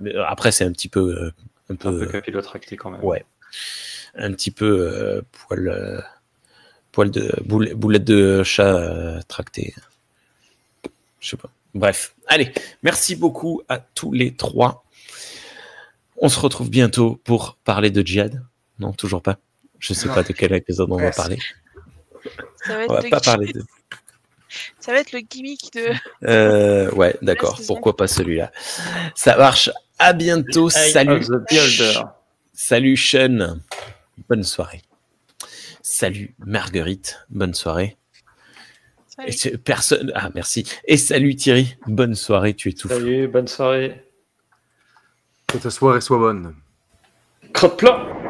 Speaker 1: mais après c'est un petit peu.
Speaker 2: Un peu capillotracté quand même.
Speaker 1: Ouais. Un petit peu boulette de chat tractée. Je sais pas. Bref. Allez, merci beaucoup à tous les trois. On se retrouve bientôt pour parler de Djihad. Non, toujours pas. Je sais pas de quel épisode on va parler.
Speaker 4: Ça va
Speaker 1: On va
Speaker 4: être
Speaker 1: pas parler de.
Speaker 4: Ça va être le gimmick de.
Speaker 1: Ouais, d'accord.
Speaker 4: saison.
Speaker 1: Pourquoi pas celui-là? Ça marche. À bientôt. Salut.
Speaker 2: Of the Beholder.
Speaker 1: Salut Sean. Bonne soirée. Salut Marguerite. Bonne soirée.
Speaker 4: Salut.
Speaker 1: Et personne. Ah merci. Et salut Thierry. Bonne soirée. Tu es tout.
Speaker 2: Salut, bonne soirée.
Speaker 3: Que ta soirée soit bonne.
Speaker 2: Crotte plat.